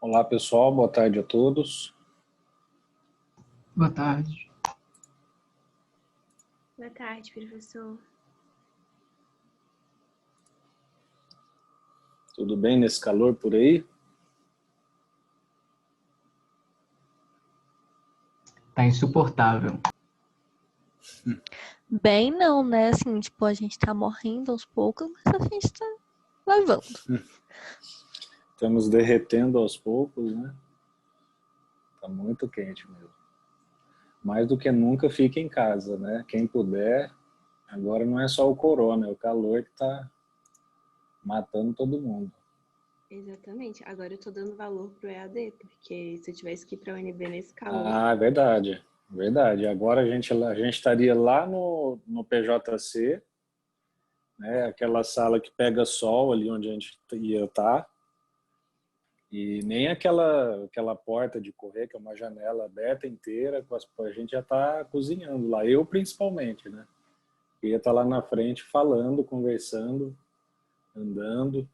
Olá, pessoal. Boa tarde a todos. Boa tarde. Boa tarde, professor. Tudo bem nesse calor por aí? Tá insuportável. Bem não, né? Assim, tipo, a gente tá morrendo aos poucos, mas a gente tá levando. Estamos derretendo aos poucos, né? Tá muito quente mesmo. Mais do que nunca, fique em casa, né? Quem puder. Agora não é só o corona, é o calor que tá matando todo mundo. Exatamente. Agora eu tô dando valor pro EAD, porque se eu tivesse que ir pra UNB nesse calor... Ah, verdade. Verdade. Agora a gente estaria lá no PJC, né? Aquela sala que pega sol ali onde a gente ia estar. E nem aquela porta de correr, que é uma janela aberta inteira, a gente já está cozinhando lá. Eu, principalmente, né? Eu ia estar lá na frente falando, conversando, andando.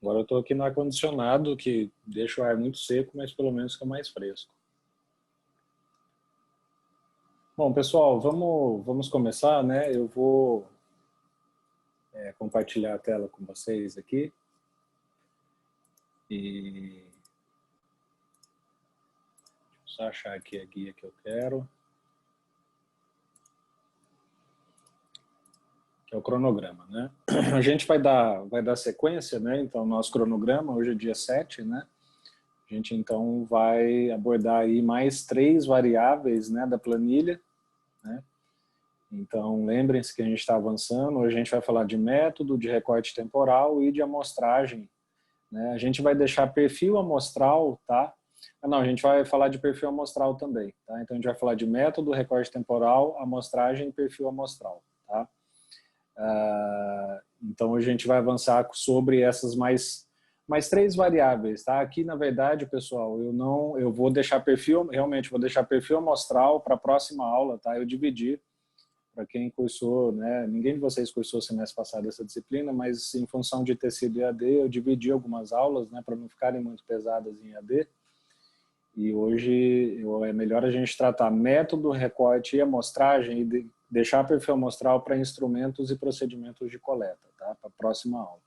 Agora eu estou aqui no ar-condicionado, que deixa o ar muito seco, mas pelo menos fica mais fresco. Bom, pessoal, vamos começar, né? Eu vou compartilhar a tela com vocês aqui. E... deixa eu só achar aqui a guia que eu quero. Que é o cronograma, né? A gente vai dar sequência, né? Então, nosso cronograma, hoje é dia 7, né? A gente, então, vai abordar aí mais 3 variáveis, né, da planilha, né? Então, lembrem-se que a gente está avançando. Hoje a gente vai falar de método, de recorte temporal e de amostragem, né? A gente vai deixar perfil amostral, tá? Não, a gente vai falar de perfil amostral também, tá? Então, a gente vai falar de método, recorte temporal, amostragem e perfil amostral, tá? Então a gente vai avançar sobre essas mais 3 variáveis, tá? Aqui na verdade, pessoal, eu vou deixar realmente vou deixar perfil amostral para a próxima aula, tá? Eu dividi para quem cursou, né? Ninguém de vocês cursou semestre passado essa disciplina, mas em função de ter sido EAD, eu dividi algumas aulas, né, para não ficarem muito pesadas em EAD. E hoje é melhor a gente tratar método, recorte e amostragem e deixar perfil amostral para instrumentos e procedimentos de coleta, tá? Para a próxima aula.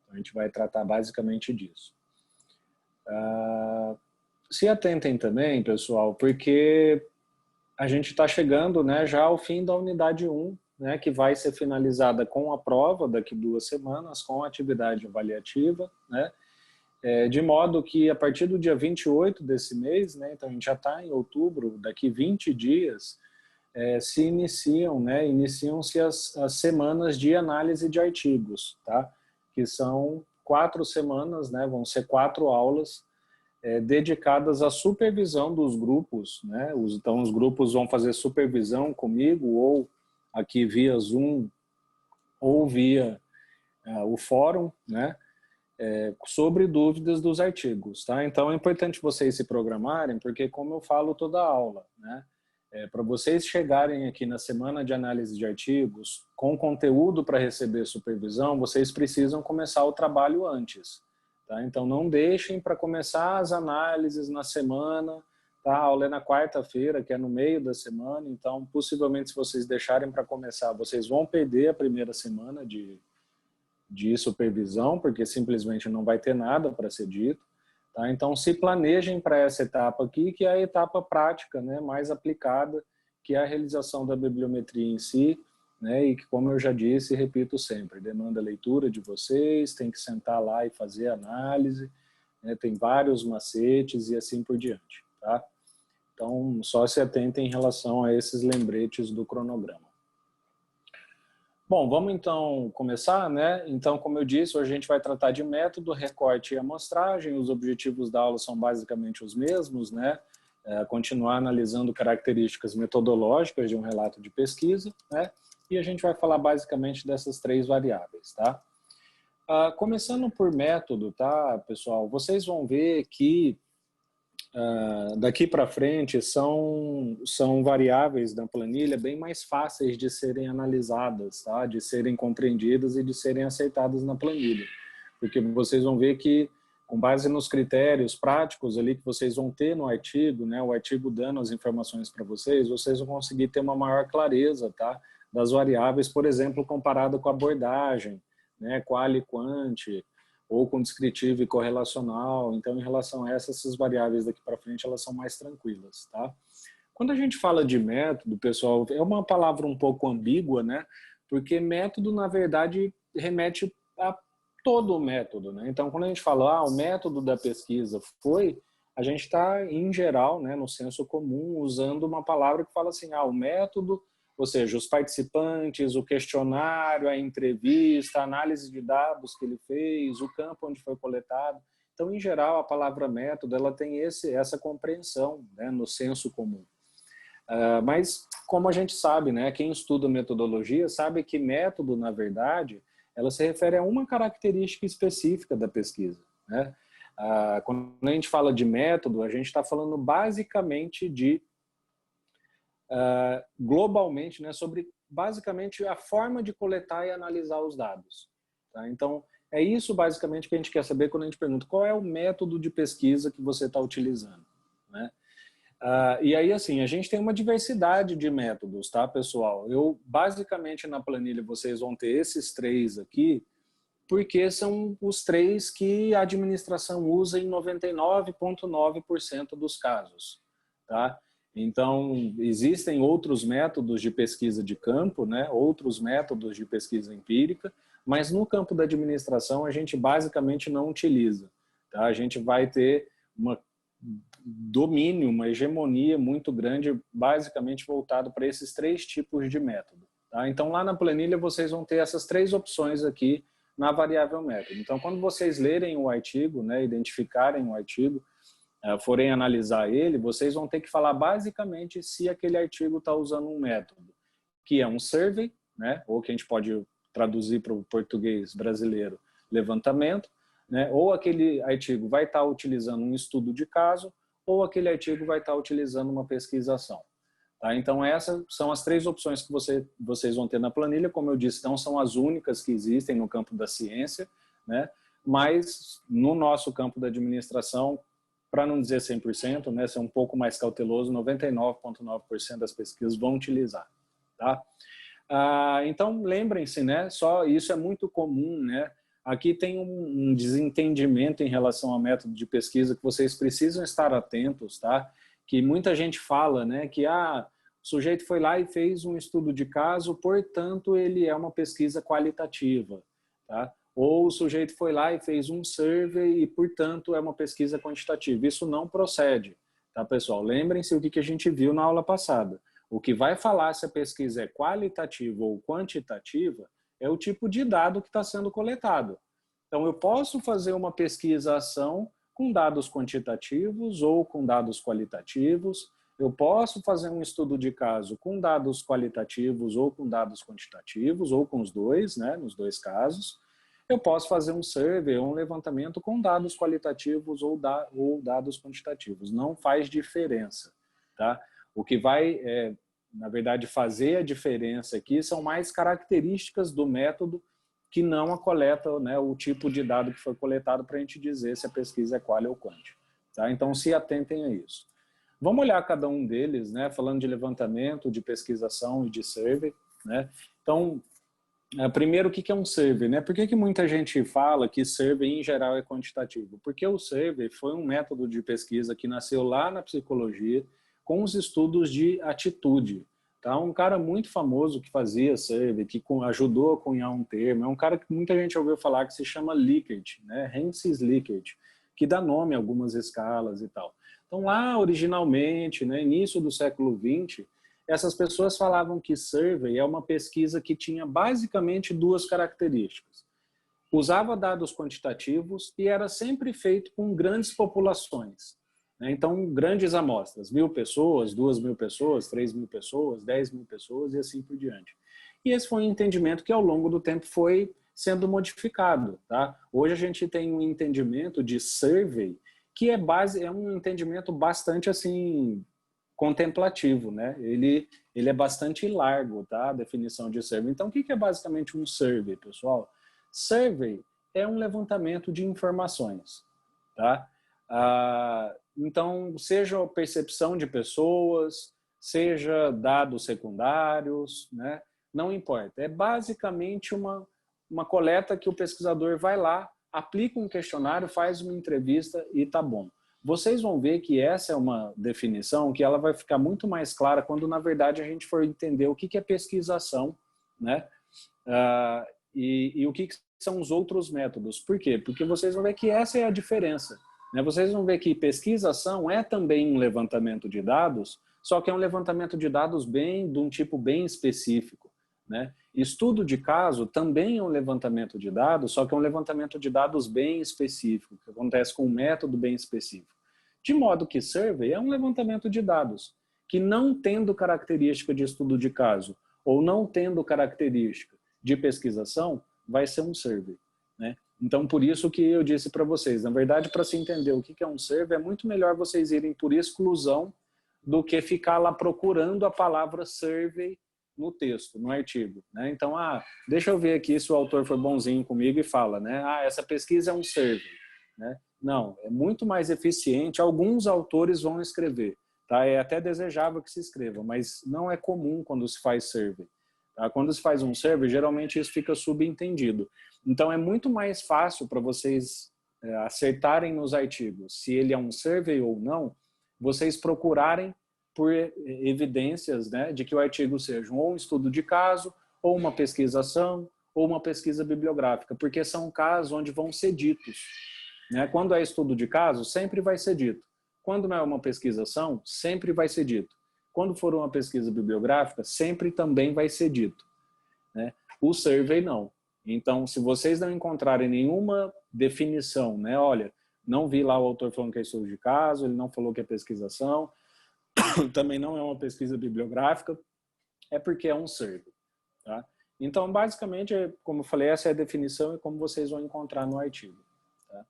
Então, a gente vai tratar basicamente disso. Se atentem também, pessoal, porque a gente está chegando, né, já ao fim da unidade 1, né, que vai ser finalizada com a prova daqui 2 semanas, com a atividade avaliativa, né? De modo que a partir do dia 28 desse mês, né, então a gente já está em outubro, daqui 20 dias, se iniciam, né, iniciam-se as semanas de análise de artigos, tá? Que são 4 semanas, né, vão ser 4 aulas dedicadas à supervisão dos grupos, né? Então os grupos vão fazer supervisão comigo ou aqui via Zoom ou via o fórum, né? Sobre dúvidas dos artigos, tá? Então é importante vocês se programarem, porque como eu falo toda a aula, né? Para vocês chegarem aqui na semana de análise de artigos com conteúdo para receber supervisão, vocês precisam começar o trabalho antes, tá? Então não deixem para começar as análises na semana, tá? A aula é na quarta-feira, que é no meio da semana, então possivelmente se vocês deixarem para começar, vocês vão perder a primeira semana de supervisão, porque simplesmente não vai ter nada para ser dito. Tá? Então, se planejem para essa etapa aqui, que é a etapa prática, né, mais aplicada, que é a realização da bibliometria em si, né, e que, como eu já disse e repito sempre, demanda leitura de vocês, tem que sentar lá e fazer análise, né, tem vários macetes e assim por diante. Tá? Então, só se atentem em relação a esses lembretes do cronograma. Bom, vamos então começar, né? Então, como eu disse, hoje a gente vai tratar de método, recorte e amostragem. Os objetivos da aula são basicamente os mesmos, né? Continuar analisando características metodológicas de um relato de pesquisa, né? E a gente vai falar basicamente dessas 3 variáveis, tá? Começando por método, tá, pessoal? Vocês vão ver que daqui para frente são variáveis da planilha bem mais fáceis de serem analisadas, tá? De serem compreendidas e de serem aceitadas na planilha. Porque vocês vão ver que com base nos critérios práticos ali que vocês vão ter no artigo, né, o artigo dando as informações para vocês, vocês vão conseguir ter uma maior clareza, tá, das variáveis, por exemplo, comparado com a abordagem, né, quali e quanti, ou com descritivo e correlacional. Então, em relação a essas variáveis daqui para frente, elas são mais tranquilas, tá? Quando a gente fala de método, pessoal, é uma palavra um pouco ambígua, né? Porque método, na verdade, remete a todo o método, né? Então, quando a gente fala, o método da pesquisa foi, a gente está, em geral, né, no senso comum, usando uma palavra que fala assim, o método, ou seja, os participantes, o questionário, a entrevista, a análise de dados que ele fez, o campo onde foi coletado. Então, em geral, a palavra método, ela tem essa compreensão, né, no senso comum. Mas, como a gente sabe, né, quem estuda metodologia sabe que método, na verdade, ela se refere a uma característica específica da pesquisa, né? Quando a gente fala de método, a gente está falando basicamente de, globalmente, né, sobre basicamente a forma de coletar e analisar os dados. Tá? Então, é isso basicamente que a gente quer saber quando a gente pergunta qual é o método de pesquisa que você está utilizando, né? E aí, assim, a gente tem uma diversidade de métodos, tá, pessoal? Basicamente, na planilha, vocês vão ter esses 3 aqui, porque são os 3 que a administração usa em 99,9% dos casos, tá? Então, existem outros métodos de pesquisa de campo, né? Outros métodos de pesquisa empírica, mas no campo da administração a gente basicamente não utiliza, tá? A gente vai ter uma domínio, uma hegemonia muito grande, basicamente voltado para esses 3 tipos de método. Tá? Então, lá na planilha, vocês vão ter essas 3 opções aqui na variável método. Então, quando vocês lerem o artigo, né, identificarem o artigo, forem analisar ele, vocês vão ter que falar basicamente se aquele artigo está usando um método, que é um survey, né, ou que a gente pode traduzir para o português brasileiro, levantamento, né? Ou aquele artigo vai estar utilizando um estudo de caso, ou aquele artigo vai estar utilizando uma pesquisação. Tá? Então, essas são as 3 opções que vocês vão ter na planilha. Como eu disse, não são as únicas que existem no campo da ciência, né? Mas no nosso campo da administração, para não dizer 100%, né, ser um pouco mais cauteloso, 99,9% das pesquisas vão utilizar. Tá? Então, lembrem-se, né, só isso é muito comum, né? Aqui tem um desentendimento em relação ao método de pesquisa que vocês precisam estar atentos, tá? Que muita gente fala, né, que o sujeito foi lá e fez um estudo de caso, portanto, ele é uma pesquisa qualitativa, tá? Ou o sujeito foi lá e fez um survey e, portanto, é uma pesquisa quantitativa. Isso não procede, tá, pessoal? Lembrem-se o que a gente viu na aula passada. O que vai falar se a pesquisa é qualitativa ou quantitativa é o tipo de dado que está sendo coletado. Então, eu posso fazer uma pesquisa-ação com dados quantitativos ou com dados qualitativos. Eu posso fazer um estudo de caso com dados qualitativos ou com dados quantitativos, ou com os dois, né, nos 2 casos. Eu posso fazer um survey ou um levantamento com dados qualitativos ou dados quantitativos. Não faz diferença, tá? O que vai, na verdade, fazer a diferença aqui são mais características do método que não a coleta, né, o tipo de dado que foi coletado para a gente dizer se a pesquisa é qual ou quanti. Tá? Então, se atentem a isso. Vamos olhar cada um deles, né, falando de levantamento, de pesquisação e de survey. Né? Então, primeiro, o que é um survey? Né? Por que muita gente fala que survey, em geral, é quantitativo? Porque o survey foi um método de pesquisa que nasceu lá na psicologia com os estudos de atitude. Tá? Um cara muito famoso que fazia survey, que ajudou a cunhar um termo, é um cara que muita gente ouviu falar que se chama Likert, né? Hensis Likert, que dá nome a algumas escalas e tal. Então lá, originalmente, né, início do século XX, essas pessoas falavam que survey é uma pesquisa que tinha basicamente 2 características. Usava dados quantitativos e era sempre feito com grandes populações. Então, grandes amostras, 1.000 pessoas, 2.000 pessoas, 3.000 pessoas, 10.000 pessoas e assim por diante. E esse foi um entendimento que ao longo do tempo foi sendo modificado. Tá? Hoje a gente tem um entendimento de survey que é um entendimento bastante assim contemplativo, né? Ele é bastante largo, tá? A definição de survey. Então, o que é basicamente um survey, pessoal? Survey é um levantamento de informações. tá? Então, seja a percepção de pessoas, seja dados secundários, né? Não importa. É basicamente uma coleta que o pesquisador vai lá, aplica um questionário, faz uma entrevista e tá bom. Vocês vão ver que essa é uma definição que ela vai ficar muito mais clara quando, na verdade, a gente for entender o que é pesquisação, né? E o que são os outros métodos. Por quê? Porque vocês vão ver que essa é a diferença, né? Vocês vão ver que pesquisação é também um levantamento de dados, só que é um levantamento de dados de um tipo bem específico, né? Estudo de caso também é um levantamento de dados, só que é um levantamento de dados bem específico, que acontece com um método bem específico. De modo que survey é um levantamento de dados, que não tendo característica de estudo de caso, ou não tendo característica de pesquisação, vai ser um survey, né? Então, por isso que eu disse para vocês, na verdade, para se entender o que é um survey, é muito melhor vocês irem por exclusão do que ficar lá procurando a palavra survey no texto, no artigo, né? Então, deixa eu ver aqui se o autor foi bonzinho comigo e fala, né? Essa pesquisa é um survey, né? Não, é muito mais eficiente. Alguns autores vão escrever, tá? É até desejável que se escreva, mas não é comum quando se faz survey, tá? Quando se faz um survey, geralmente isso fica subentendido. Então, é muito mais fácil para vocês acertarem nos artigos se ele é um survey ou não, vocês procurarem por evidências, né, de que o artigo seja ou um estudo de caso, ou uma pesquisação, ou uma pesquisa bibliográfica, porque são casos onde vão ser ditos, né? Quando é estudo de caso, sempre vai ser dito. Quando não é uma pesquisação, sempre vai ser dito. Quando for uma pesquisa bibliográfica, sempre também vai ser dito, né? O survey não. Então, se vocês não encontrarem nenhuma definição, né, olha, não vi lá o autor falando que é estudo de caso, ele não falou que é pesquisação, também não é uma pesquisa bibliográfica, é porque é um survey, tá? Então, basicamente, como eu falei, essa é a definição e como vocês vão encontrar no artigo, tá? O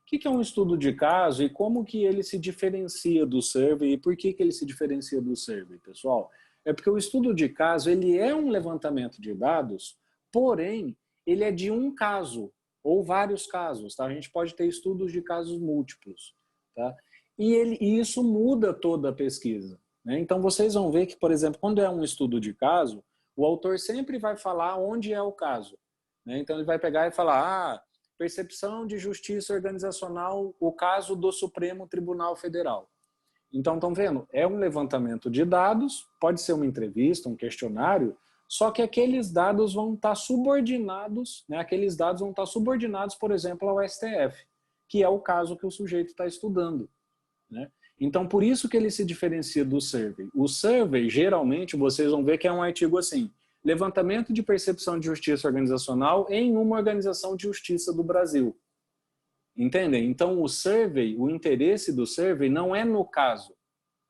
que é um estudo de caso e como que ele se diferencia do survey e por que ele se diferencia do survey, pessoal? É porque o estudo de caso, ele é um levantamento de dados, porém, ele é de um caso ou vários casos, tá? A gente pode ter estudos de casos múltiplos, tá? E isso muda toda a pesquisa, né? Então, vocês vão ver que, por exemplo, quando é um estudo de caso, o autor sempre vai falar onde é o caso, né? Então, ele vai pegar e falar, percepção de justiça organizacional, o caso do Supremo Tribunal Federal. Então, estão vendo? É um levantamento de dados, pode ser uma entrevista, um questionário, só que aqueles dados vão estar subordinados, né? Aqueles dados vão estar subordinados, por exemplo, ao STF, que é o caso que o sujeito está estudando, né? Então, por isso que ele se diferencia do survey. O survey, geralmente, vocês vão ver que é um artigo assim, levantamento de percepção de justiça organizacional em uma organização de justiça do Brasil. Entendem? Então, o survey, o interesse do survey não é no caso,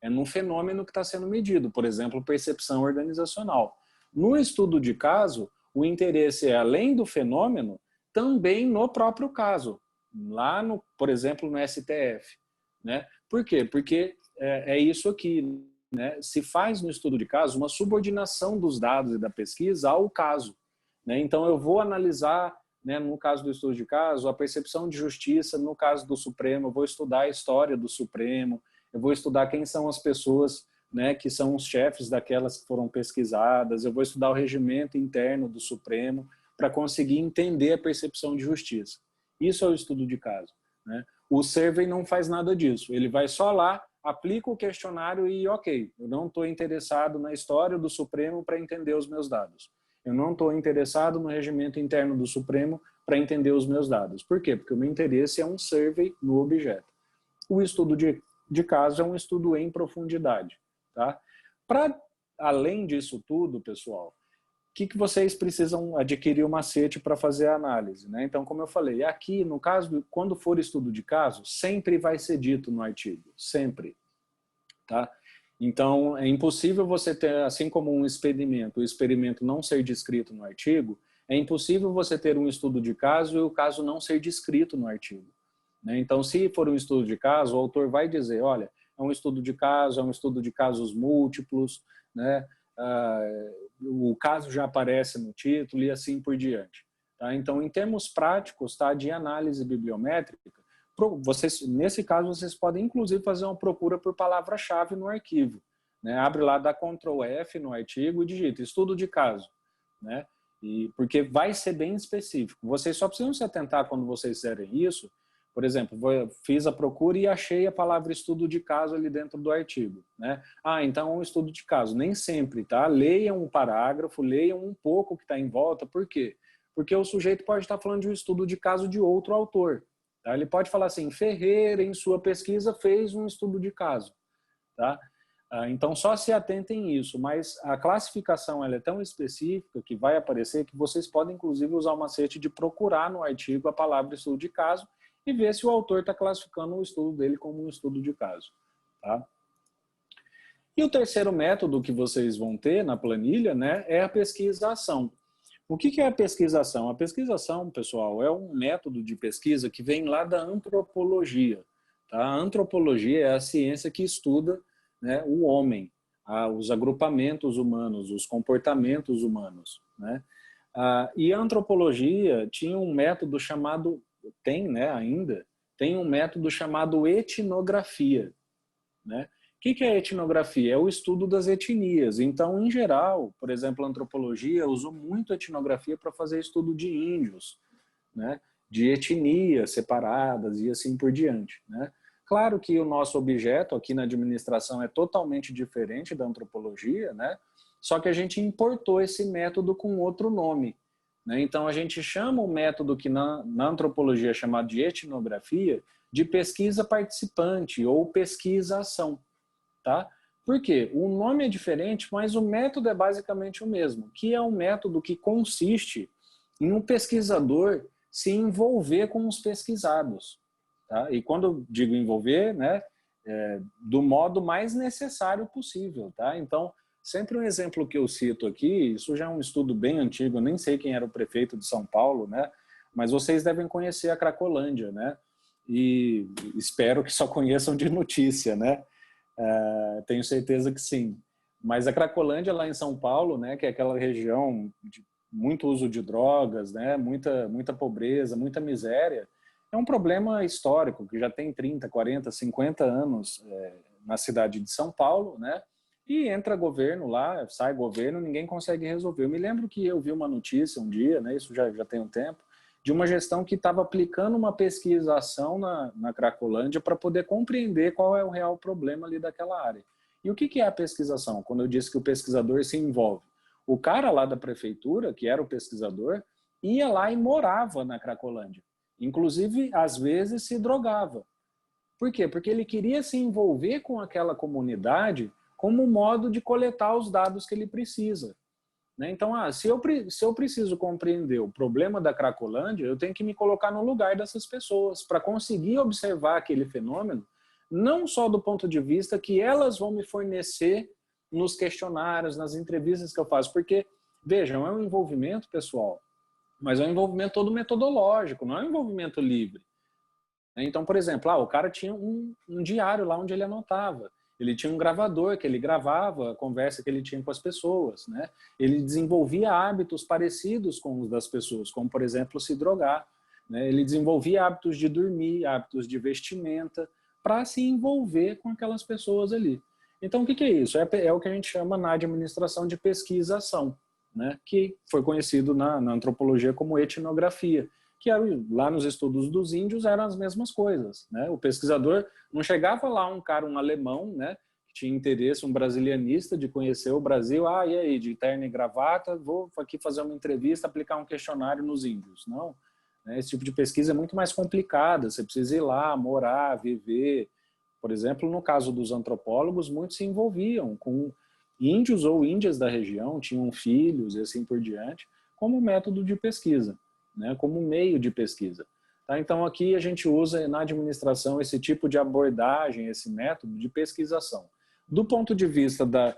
é no fenômeno que está sendo medido, por exemplo, percepção organizacional. No estudo de caso, o interesse é, além do fenômeno, também no próprio caso, lá, por exemplo, no STF, né? Por quê? Porque é isso aqui, né? Se faz no estudo de caso uma subordinação dos dados e da pesquisa ao caso, né? Então, eu vou analisar, né, no caso do estudo de caso, a percepção de justiça no caso do Supremo, eu vou estudar a história do Supremo, eu vou estudar quem são as pessoas, né, que são os chefes daquelas que foram pesquisadas, eu vou estudar o regimento interno do Supremo para conseguir entender a percepção de justiça. Isso é o estudo de caso, né? O survey não faz nada disso, ele vai só lá, aplica o questionário e ok, eu não estou interessado na história do Supremo para entender os meus dados. Eu não estou interessado no regimento interno do Supremo para entender os meus dados. Por quê? Porque o meu interesse é um survey no objeto. O estudo de caso é um estudo em profundidade, tá? Para além disso tudo, pessoal, o que vocês precisam adquirir o macete para fazer a análise, né? Então, como eu falei, aqui, no caso, quando for estudo de caso, sempre vai ser dito no artigo, sempre, tá? Então, é impossível você ter, assim como um experimento, o experimento não ser descrito no artigo, é impossível você ter um estudo de caso e o caso não ser descrito no artigo, né? Então, se for um estudo de caso, o autor vai dizer, olha, é um estudo de caso, é um estudo de casos múltiplos, né? O caso já aparece no título e assim por diante, tá? Então, em termos práticos, tá, de análise bibliométrica, nesse caso, vocês podem, inclusive, fazer uma procura por palavra-chave no arquivo. Né? Abre lá, dá Ctrl F no artigo e digita estudo de caso. Né? Porque vai ser bem específico. Vocês só precisam se atentar quando vocês fizerem isso. Por exemplo, fiz a procura e achei a palavra estudo de caso ali dentro do artigo. Né? Então é um estudo de caso. Nem sempre, tá? Leiam um parágrafo, leiam um pouco o que está em volta. Por quê? Porque o sujeito pode estar falando de um estudo de caso de outro autor. Tá? Ele pode falar assim, Ferreira, em sua pesquisa, fez um estudo de caso. Tá? Então, só se atentem a isso, mas a classificação ela é tão específica que vai aparecer que vocês podem, inclusive, usar o macete de procurar no artigo a palavra estudo de caso e ver se o autor está classificando o estudo dele como um estudo de caso. Tá? E o terceiro método que vocês vão ter na planilha, né, é a pesquisa-ação. O que é a pesquisa-ação? A pesquisa-ação, pessoal, é um método de pesquisa que vem lá da antropologia. Tá? A antropologia é a ciência que estuda, né, o homem, os agrupamentos humanos, os comportamentos humanos. Né? E a antropologia tinha um método chamado, tem um método chamado etnografia. Né? O que é etnografia? É o estudo das etnias. Então, em geral, por exemplo, a antropologia usou muito etnografia para fazer estudo de índios, né? De etnias separadas e assim por diante. Né? Claro que o nosso objeto aqui na administração é totalmente diferente da antropologia, né? Só que a gente importou esse método com outro nome. Né? Então, a gente chama o método que na antropologia é chamado de etnografia de pesquisa participante ou pesquisa-ação. Tá? Por quê? O nome é diferente, mas o método é basicamente o mesmo, que é um método que consiste em um pesquisador se envolver com os pesquisados. Tá? E quando eu digo envolver, né, do modo mais necessário possível. Tá? Então, sempre um exemplo que eu cito aqui, isso já é um estudo bem antigo, eu nem sei quem era o prefeito de São Paulo, né, mas vocês devem conhecer a Cracolândia, né? E espero que só conheçam de notícia, né? Tenho certeza que sim. Mas a Cracolândia lá em São Paulo, né, que é aquela região de muito uso de drogas, né, muita pobreza, muita miséria, é um problema histórico que já tem 30, 40, 50 anos na cidade de São Paulo, né, e entra governo lá, sai governo, ninguém consegue resolver. Eu me lembro que eu vi uma notícia um dia, né, isso já tem um tempo, de uma gestão que estava aplicando uma pesquisação na Cracolândia para poder compreender qual é o real problema ali daquela área. E o que é a pesquisação? Quando eu disse que o pesquisador se envolve. O cara lá da prefeitura, que era o pesquisador, ia lá e morava na Cracolândia. Inclusive, às vezes, se drogava. Por quê? Porque ele queria se envolver com aquela comunidade como modo de coletar os dados que ele precisa. Então, se eu preciso compreender o problema da Cracolândia, eu tenho que me colocar no lugar dessas pessoas para conseguir observar aquele fenômeno, não só do ponto de vista que elas vão me fornecer nos questionários, nas entrevistas que eu faço, porque, vejam, é um envolvimento, pessoal, mas é um envolvimento todo metodológico, não é um envolvimento livre. Então, por exemplo, o cara tinha um diário lá onde ele anotava. Ele tinha um gravador que ele gravava a conversa que ele tinha com as pessoas, né? Ele desenvolvia hábitos parecidos com os das pessoas, como, por exemplo, se drogar. Né? Ele desenvolvia hábitos de dormir, hábitos de vestimenta, para se envolver com aquelas pessoas ali. Então, o que é isso? É o que a gente chama na administração de pesquisa-ação, né? Que foi conhecido na antropologia como etnografia, que era, lá nos estudos dos índios eram as mesmas coisas. Né? O pesquisador não chegava lá um alemão, né, que tinha interesse, um brasilianista de conhecer o Brasil, e aí, de terno e gravata, vou aqui fazer uma entrevista, aplicar um questionário nos índios. Não, né? Esse tipo de pesquisa é muito mais complicada, você precisa ir lá, morar, viver. Por exemplo, no caso dos antropólogos, muitos se envolviam com índios ou índias da região, tinham filhos e assim por diante, como método de pesquisa. Né, como meio de pesquisa. Tá? Então, aqui a gente usa na administração esse tipo de abordagem, esse método de pesquisação. Do ponto de vista da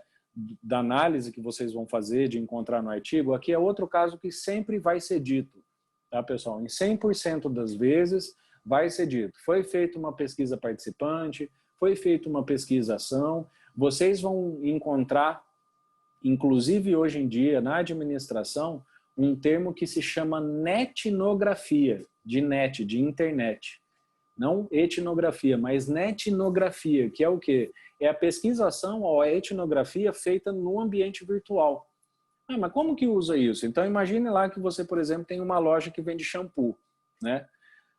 análise que vocês vão fazer, de encontrar no artigo, aqui é outro caso que sempre vai ser dito. Tá, pessoal? Em 100% das vezes vai ser dito. Foi feita uma pesquisa participante, foi feita uma pesquisação, vocês vão encontrar, inclusive hoje em dia, na administração, um termo que se chama netnografia, de net, de internet. Não etnografia, mas netnografia, que é o quê? É a pesquisação ou a etnografia feita no ambiente virtual. Ah, mas como que usa isso? Então imagine lá que você, por exemplo, tem uma loja que vende shampoo, né?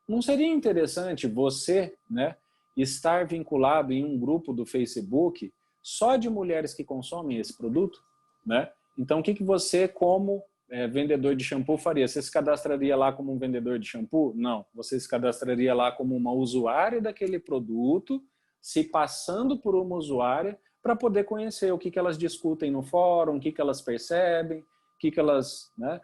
Não seria interessante você, né, estar vinculado em um grupo do Facebook só de mulheres que consomem esse produto, né? Então, o que você, como vendedor de shampoo, faria? Você se cadastraria lá como um vendedor de shampoo? Não. Você se cadastraria lá como uma usuária daquele produto, se passando por uma usuária, para poder conhecer o que elas discutem no fórum, o que elas percebem, o que elas, né,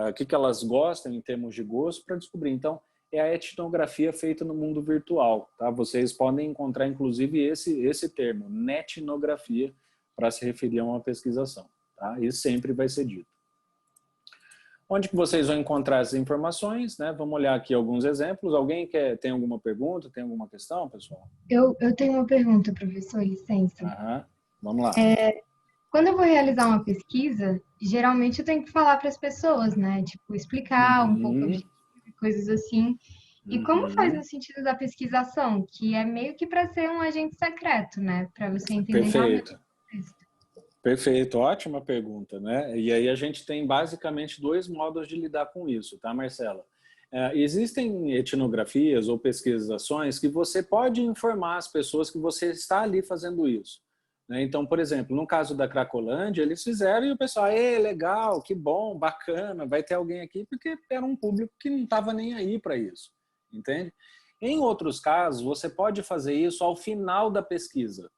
o que elas gostam em termos de gosto, para descobrir. Então, é a etnografia feita no mundo virtual. Tá? Vocês podem encontrar, inclusive, esse termo, netnografia, para se referir a uma pesquisação. Tá? Isso sempre vai ser dito. Onde que vocês vão encontrar essas informações? Né? Vamos olhar aqui alguns exemplos. Alguém tem alguma pergunta, tem alguma questão, pessoal? Eu tenho uma pergunta, professor, licença. Aham. Vamos lá. Quando eu vou realizar uma pesquisa, geralmente eu tenho que falar para as pessoas, né? Tipo, explicar um pouco o objetivo, coisas assim. E como faz no sentido da pesquisação, que é meio que para ser um agente secreto, né? Para você entender realmente o contexto. Perfeito, ótima pergunta, né? E aí a gente tem basicamente dois modos de lidar com isso, tá, Marcela? Existem etnografias ou pesquisações que você pode informar as pessoas que você está ali fazendo isso. Né? Então, por exemplo, no caso da Cracolândia, eles fizeram e o pessoal, legal, que bom, bacana, vai ter alguém aqui, porque era um público que não estava nem aí para isso, entende? Em outros casos, você pode fazer isso ao final da pesquisa.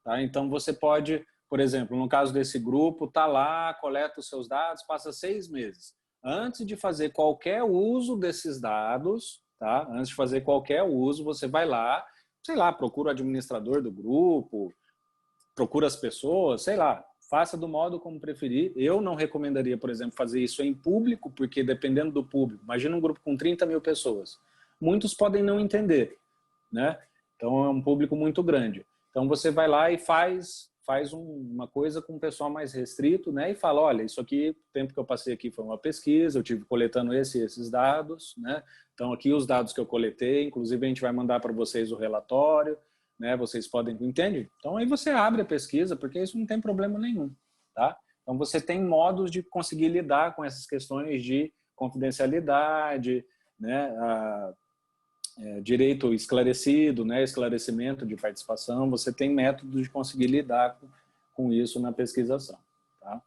Tá? Então, você pode, por exemplo, no caso desse grupo, tá lá, coleta os seus dados, passa 6 meses. Antes de fazer qualquer uso desses dados, tá? Antes de fazer qualquer uso, você vai lá, sei lá, procura o administrador do grupo, procura as pessoas, sei lá, faça do modo como preferir. Eu não recomendaria, por exemplo, fazer isso em público, porque dependendo do público, imagina um grupo com 30 mil pessoas, muitos podem não entender, né? Então é um público muito grande. Então você vai lá e faz uma coisa com um pessoal mais restrito, né? E fala, olha, isso aqui, o tempo que eu passei aqui foi uma pesquisa, eu tive coletando esses dados, né? Então aqui os dados que eu coletei, inclusive a gente vai mandar para vocês o relatório, né? Vocês podem, entende? Então aí você abre a pesquisa, porque isso não tem problema nenhum, tá? Então você tem modos de conseguir lidar com essas questões de confidencialidade, né? Direito esclarecido, né? Esclarecimento de participação, você tem métodos de conseguir lidar com isso na pesquisação, tá?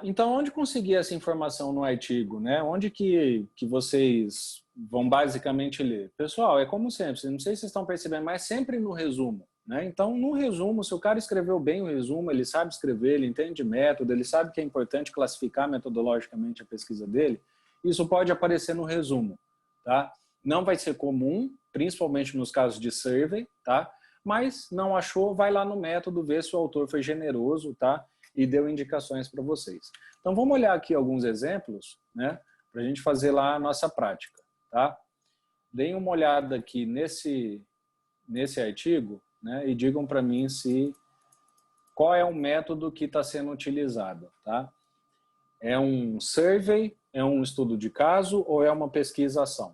Então, onde conseguir essa informação no artigo, né? Onde que vocês vão basicamente ler? Pessoal, é como sempre, não sei se vocês estão percebendo, mas sempre no resumo, né? Então, no resumo, se o cara escreveu bem o resumo, ele sabe escrever, ele entende método, ele sabe que é importante classificar metodologicamente a pesquisa dele, isso pode aparecer no resumo, tá? Não vai ser comum, principalmente nos casos de survey, tá? Mas não achou, vai lá no método, vê se o autor foi generoso, tá? E deu indicações para vocês. Então, vamos olhar aqui alguns exemplos, né? Para a gente fazer lá a nossa prática, tá? Deem uma olhada aqui nesse artigo, né? E digam para mim qual é o método que está sendo utilizado, tá? É um survey, é um estudo de caso ou é uma pesquisação?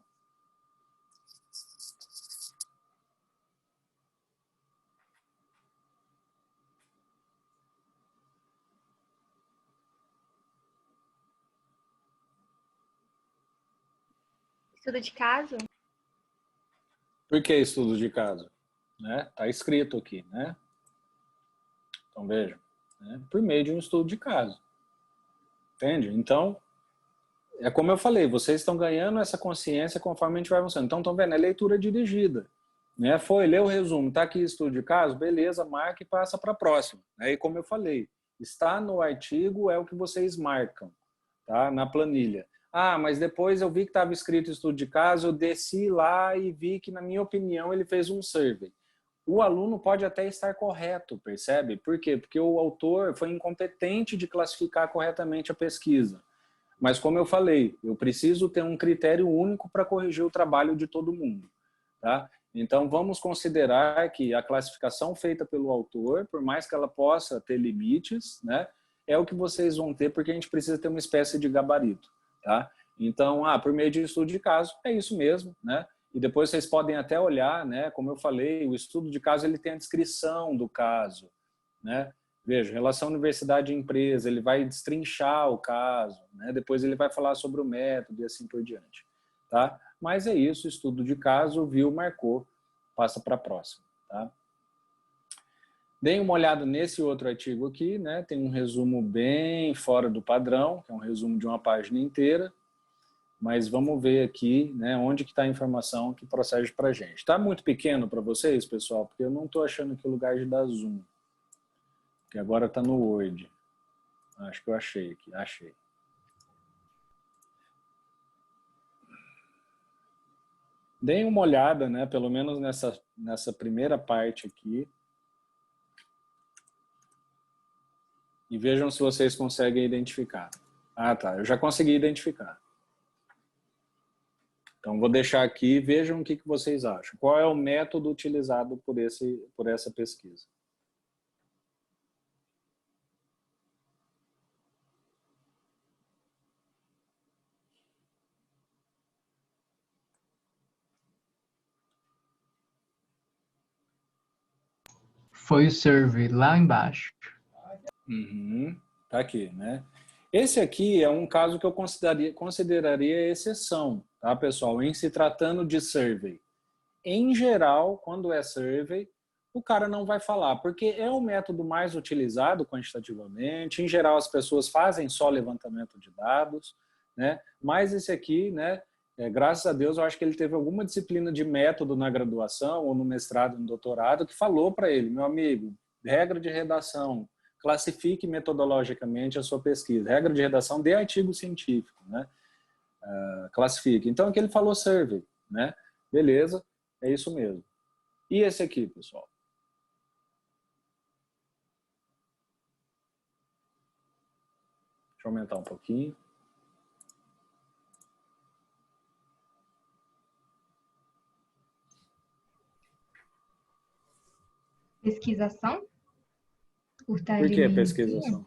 Estudo de caso? Por que estudo de caso? Né? Tá escrito aqui, né? Então, vejam, né? Por meio de um estudo de caso. Entende? Então, é como eu falei, vocês estão ganhando essa consciência conforme a gente vai avançando. Então, estão vendo, é leitura dirigida. Né? Foi, lê o resumo, tá aqui estudo de caso, beleza, marca e passa para a próxima. Aí, como eu falei, está no artigo, é o que vocês marcam, tá? Na planilha. Ah, mas depois eu vi que estava escrito estudo de caso, eu desci lá e vi que, na minha opinião, ele fez um survey. O aluno pode até estar correto, percebe? Por quê? Porque o autor foi incompetente de classificar corretamente a pesquisa. Mas, como eu falei, eu preciso ter um critério único para corrigir o trabalho de todo mundo, tá? Então, vamos considerar que a classificação feita pelo autor, por mais que ela possa ter limites, né, é o que vocês vão ter, porque a gente precisa ter uma espécie de gabarito. Tá? Então, por meio de estudo de caso, é isso mesmo, né? E depois vocês podem até olhar, né? Como eu falei, o estudo de caso ele tem a descrição do caso, né? Veja, relação universidade e empresa, ele vai destrinchar o caso, né? Depois ele vai falar sobre o método e assim por diante, tá? Mas é isso, estudo de caso, viu, marcou, passa para a próxima, tá? Deem uma olhada nesse outro artigo aqui, né? Tem um resumo bem fora do padrão, que é um resumo de uma página inteira, mas vamos ver aqui, né, onde que está a informação que procede para a gente. Está muito pequeno para vocês, pessoal? Porque eu não estou achando aqui o lugar de dar zoom. Que agora está no Word. Acho que eu achei aqui, achei. Deem uma olhada, né, pelo menos nessa primeira parte aqui. E vejam se vocês conseguem identificar. Ah, tá, eu já consegui identificar. Então, vou deixar aqui e vejam o que vocês acham. Qual é o método utilizado por essa pesquisa? Foi o survey lá embaixo. Tá aqui, né? Esse aqui é um caso que eu consideraria exceção, tá, pessoal? Em se tratando de survey. Em geral, quando é survey, o cara não vai falar, porque é o método mais utilizado quantitativamente. Em geral, as pessoas fazem só levantamento de dados, né? Mas esse aqui, né? Graças a Deus, eu acho que ele teve alguma disciplina de método na graduação ou no mestrado, no doutorado, que falou para ele, meu amigo, regra de redação, classifique metodologicamente a sua pesquisa. Regra de redação de artigo científico, né? Classifique. Então, aqui ele falou survey, né? Beleza, é isso mesmo. E esse aqui, pessoal? Deixa eu aumentar um pouquinho. Pesquisação? Por Por que pesquisação?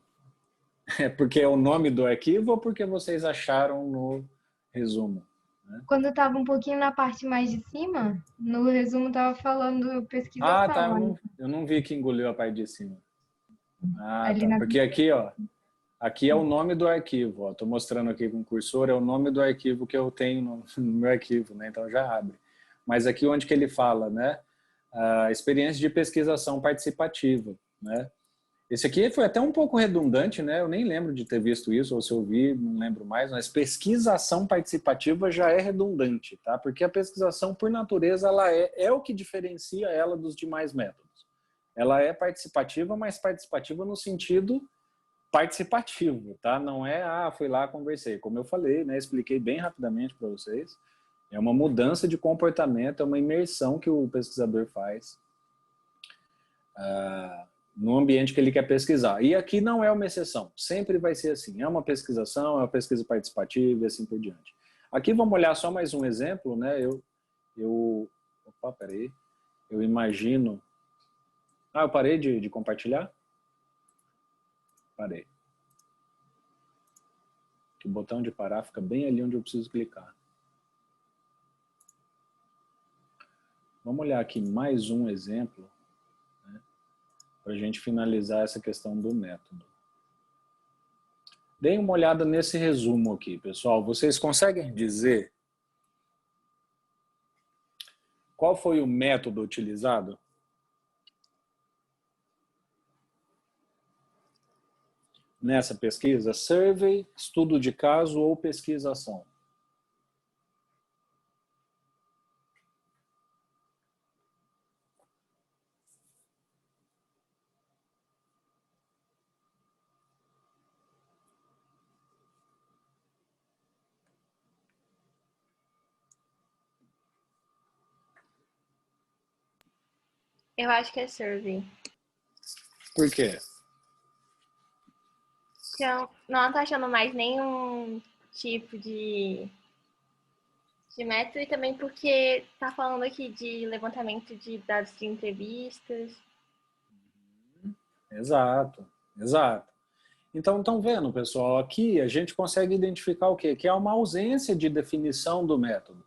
É porque é o nome do arquivo ou porque vocês acharam no resumo? Né? Quando estava um pouquinho na parte mais de cima, no resumo estava falando pesquisação. Tá, eu não vi que engoliu a parte de cima. Ali Tá. na... Porque aqui, ó, aqui é o nome do arquivo. Estou mostrando aqui com o cursor, é o nome do arquivo que eu tenho no meu arquivo, né? Então já abre. Mas aqui onde que ele fala, né? A experiência de pesquisação participativa, né? Esse aqui foi até um pouco redundante, né? Eu nem lembro de ter visto isso, ou se eu vi, não lembro mais, mas pesquisação participativa já é redundante, tá? Porque a pesquisação, por natureza, ela é o que diferencia ela dos demais métodos. Ela é participativa, mas participativa no sentido participativo, tá? Não é, fui lá, conversei. Como eu falei, né? Expliquei bem rapidamente para vocês. É uma mudança de comportamento, é uma imersão que o pesquisador faz no ambiente que ele quer pesquisar. E aqui não é uma exceção, sempre vai ser assim. É uma pesquisação, é uma pesquisa participativa e assim por diante. Aqui vamos olhar só mais um exemplo, né? Opa, peraí. Eu imagino... eu parei de compartilhar? Parei. O botão de parar fica bem ali onde eu preciso clicar. Vamos olhar aqui mais um exemplo, né, para a gente finalizar essa questão do método. Deem uma olhada nesse resumo aqui, pessoal. Vocês conseguem dizer qual foi o método utilizado? Nessa pesquisa, survey, estudo de caso ou pesquisação? Eu acho que é survey. Por quê? Então, não tô achando mais nenhum tipo de método e também porque tá falando aqui de levantamento de dados de entrevistas. Exato, exato. Então, estão vendo, pessoal, aqui a gente consegue identificar o quê? Que há uma ausência de definição do método.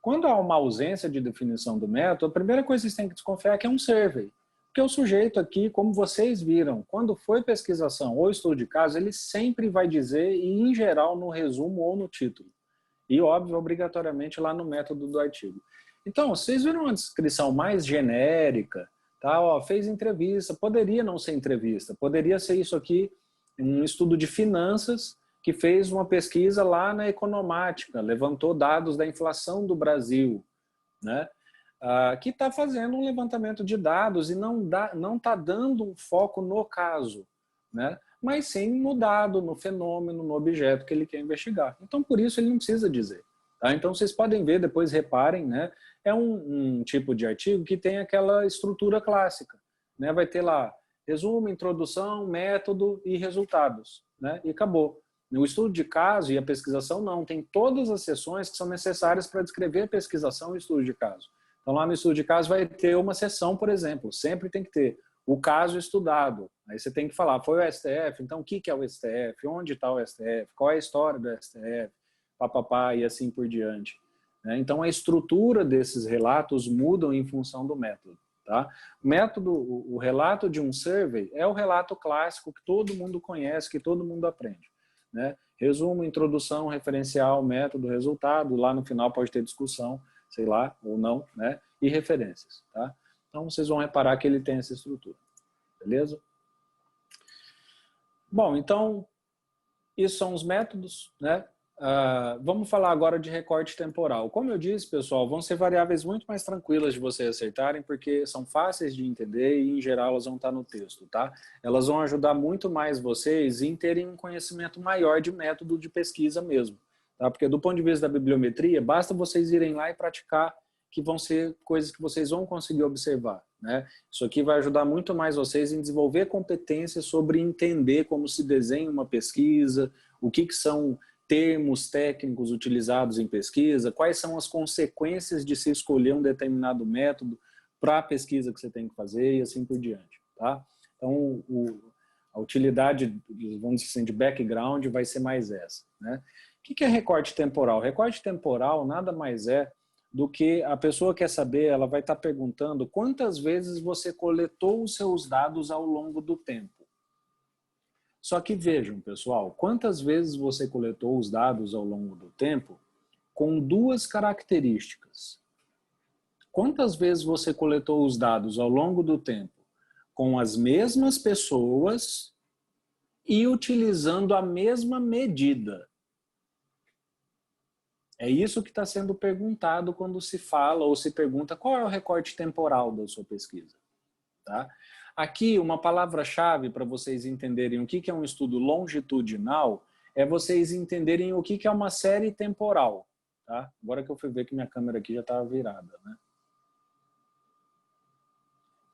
Quando há uma ausência de definição do método, a primeira coisa que vocês têm que desconfiar é que é um survey. Porque o sujeito aqui, como vocês viram, quando foi pesquisação ou estudo de caso, ele sempre vai dizer, e em geral no resumo ou no título. E, óbvio, obrigatoriamente lá no método do artigo. Então, vocês viram uma descrição mais genérica, tá? Ó, fez entrevista, poderia não ser entrevista, poderia ser isso aqui, um estudo de finanças, que fez uma pesquisa lá na Economática, levantou dados da inflação do Brasil, né? Que está fazendo um levantamento de dados e não está dando um foco no caso, né? Mas sim no dado, no fenômeno, no objeto que ele quer investigar. Então, por isso, ele não precisa dizer. Tá? Então, vocês podem ver, depois reparem, né? É um tipo de artigo que tem aquela estrutura clássica, né? Vai ter lá resumo, introdução, método e resultados, né? E acabou. No estudo de caso e a pesquisação não, tem todas as seções que são necessárias para descrever a pesquisação e o estudo de caso. Então lá no estudo de caso vai ter uma seção, por exemplo, sempre tem que ter o caso estudado. Aí você tem que falar, foi o STF, então o que é o STF, onde está o STF, qual é a história do STF, papapá e assim por diante. Então a estrutura desses relatos mudam em função do método. Tá? O relato de um survey é o relato clássico que todo mundo conhece, que todo mundo aprende. Né? Resumo, introdução, referencial, método, resultado, lá no final pode ter discussão, sei lá, ou não, né? E referências. Tá? Então vocês vão reparar que ele tem essa estrutura. Beleza? Bom, então, isso são os métodos, né? Vamos falar agora de recorte temporal. Como eu disse, pessoal, vão ser variáveis muito mais tranquilas de vocês acertarem, porque são fáceis de entender e, em geral, elas vão estar no texto, tá? Elas vão ajudar muito mais vocês em terem um conhecimento maior de método de pesquisa mesmo, tá? Porque, do ponto de vista da bibliometria, basta vocês irem lá e praticar, que vão ser coisas que vocês vão conseguir observar, né? Isso aqui vai ajudar muito mais vocês em desenvolver competências sobre entender como se desenha uma pesquisa, o que são termos técnicos utilizados em pesquisa, quais são as consequências de se escolher um determinado método para a pesquisa que você tem que fazer e assim por diante. Tá? Então, a utilidade, vamos dizer assim, de background vai ser mais essa. Né? O que é recorte temporal? Recorte temporal nada mais é do que a pessoa quer saber, ela vai estar perguntando quantas vezes você coletou os seus dados ao longo do tempo. Só que vejam, pessoal, quantas vezes você coletou os dados ao longo do tempo com duas características. Quantas vezes você coletou os dados ao longo do tempo com as mesmas pessoas e utilizando a mesma medida? É isso que está sendo perguntado quando se fala ou se pergunta qual é o recorte temporal da sua pesquisa. Tá? Aqui, uma palavra-chave para vocês entenderem o que é um estudo longitudinal é vocês entenderem o que é uma série temporal. Tá? Agora que eu fui ver que minha câmera aqui já estava virada. Né?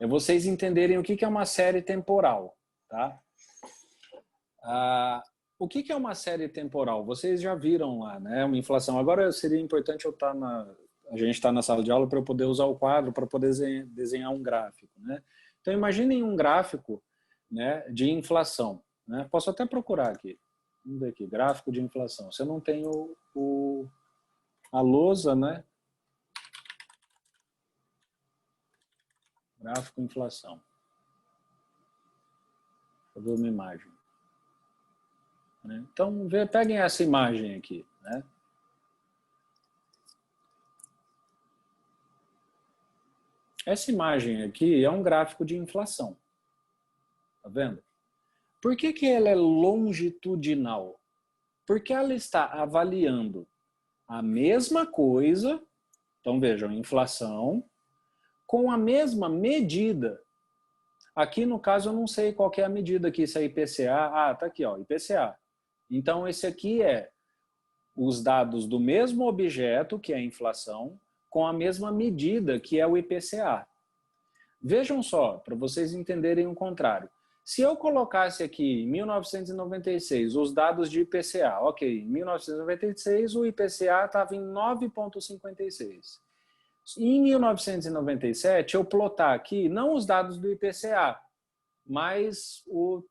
É vocês entenderem o que é uma série temporal. Tá? O que é uma série temporal? Vocês já viram lá, né? Uma inflação. Agora seria importante eu estar a gente está na sala de aula para eu poder usar o quadro para poder desenhar um gráfico. Né? Então, imaginem um gráfico, né, de inflação. Né? Posso até procurar aqui. Vamos ver aqui, gráfico de inflação. Se eu não tenho a lousa, né? Gráfico inflação. Vou ver uma imagem. Então, peguem essa imagem aqui. Né? Essa imagem aqui é um gráfico de inflação. Tá vendo? Por que ela é longitudinal? Porque ela está avaliando a mesma coisa, então vejam, inflação, com a mesma medida. Aqui no caso eu não sei qual que é a medida aqui, se é IPCA. Tá aqui, ó, IPCA. Então esse aqui é os dados do mesmo objeto, que é a inflação, com a mesma medida, que é o IPCA. Vejam só, para vocês entenderem o contrário. Se eu colocasse aqui em 1996 os dados de IPCA, ok, em 1996 o IPCA estava em 9,56. Em 1997, eu plotar aqui, não os dados do IPCA, mais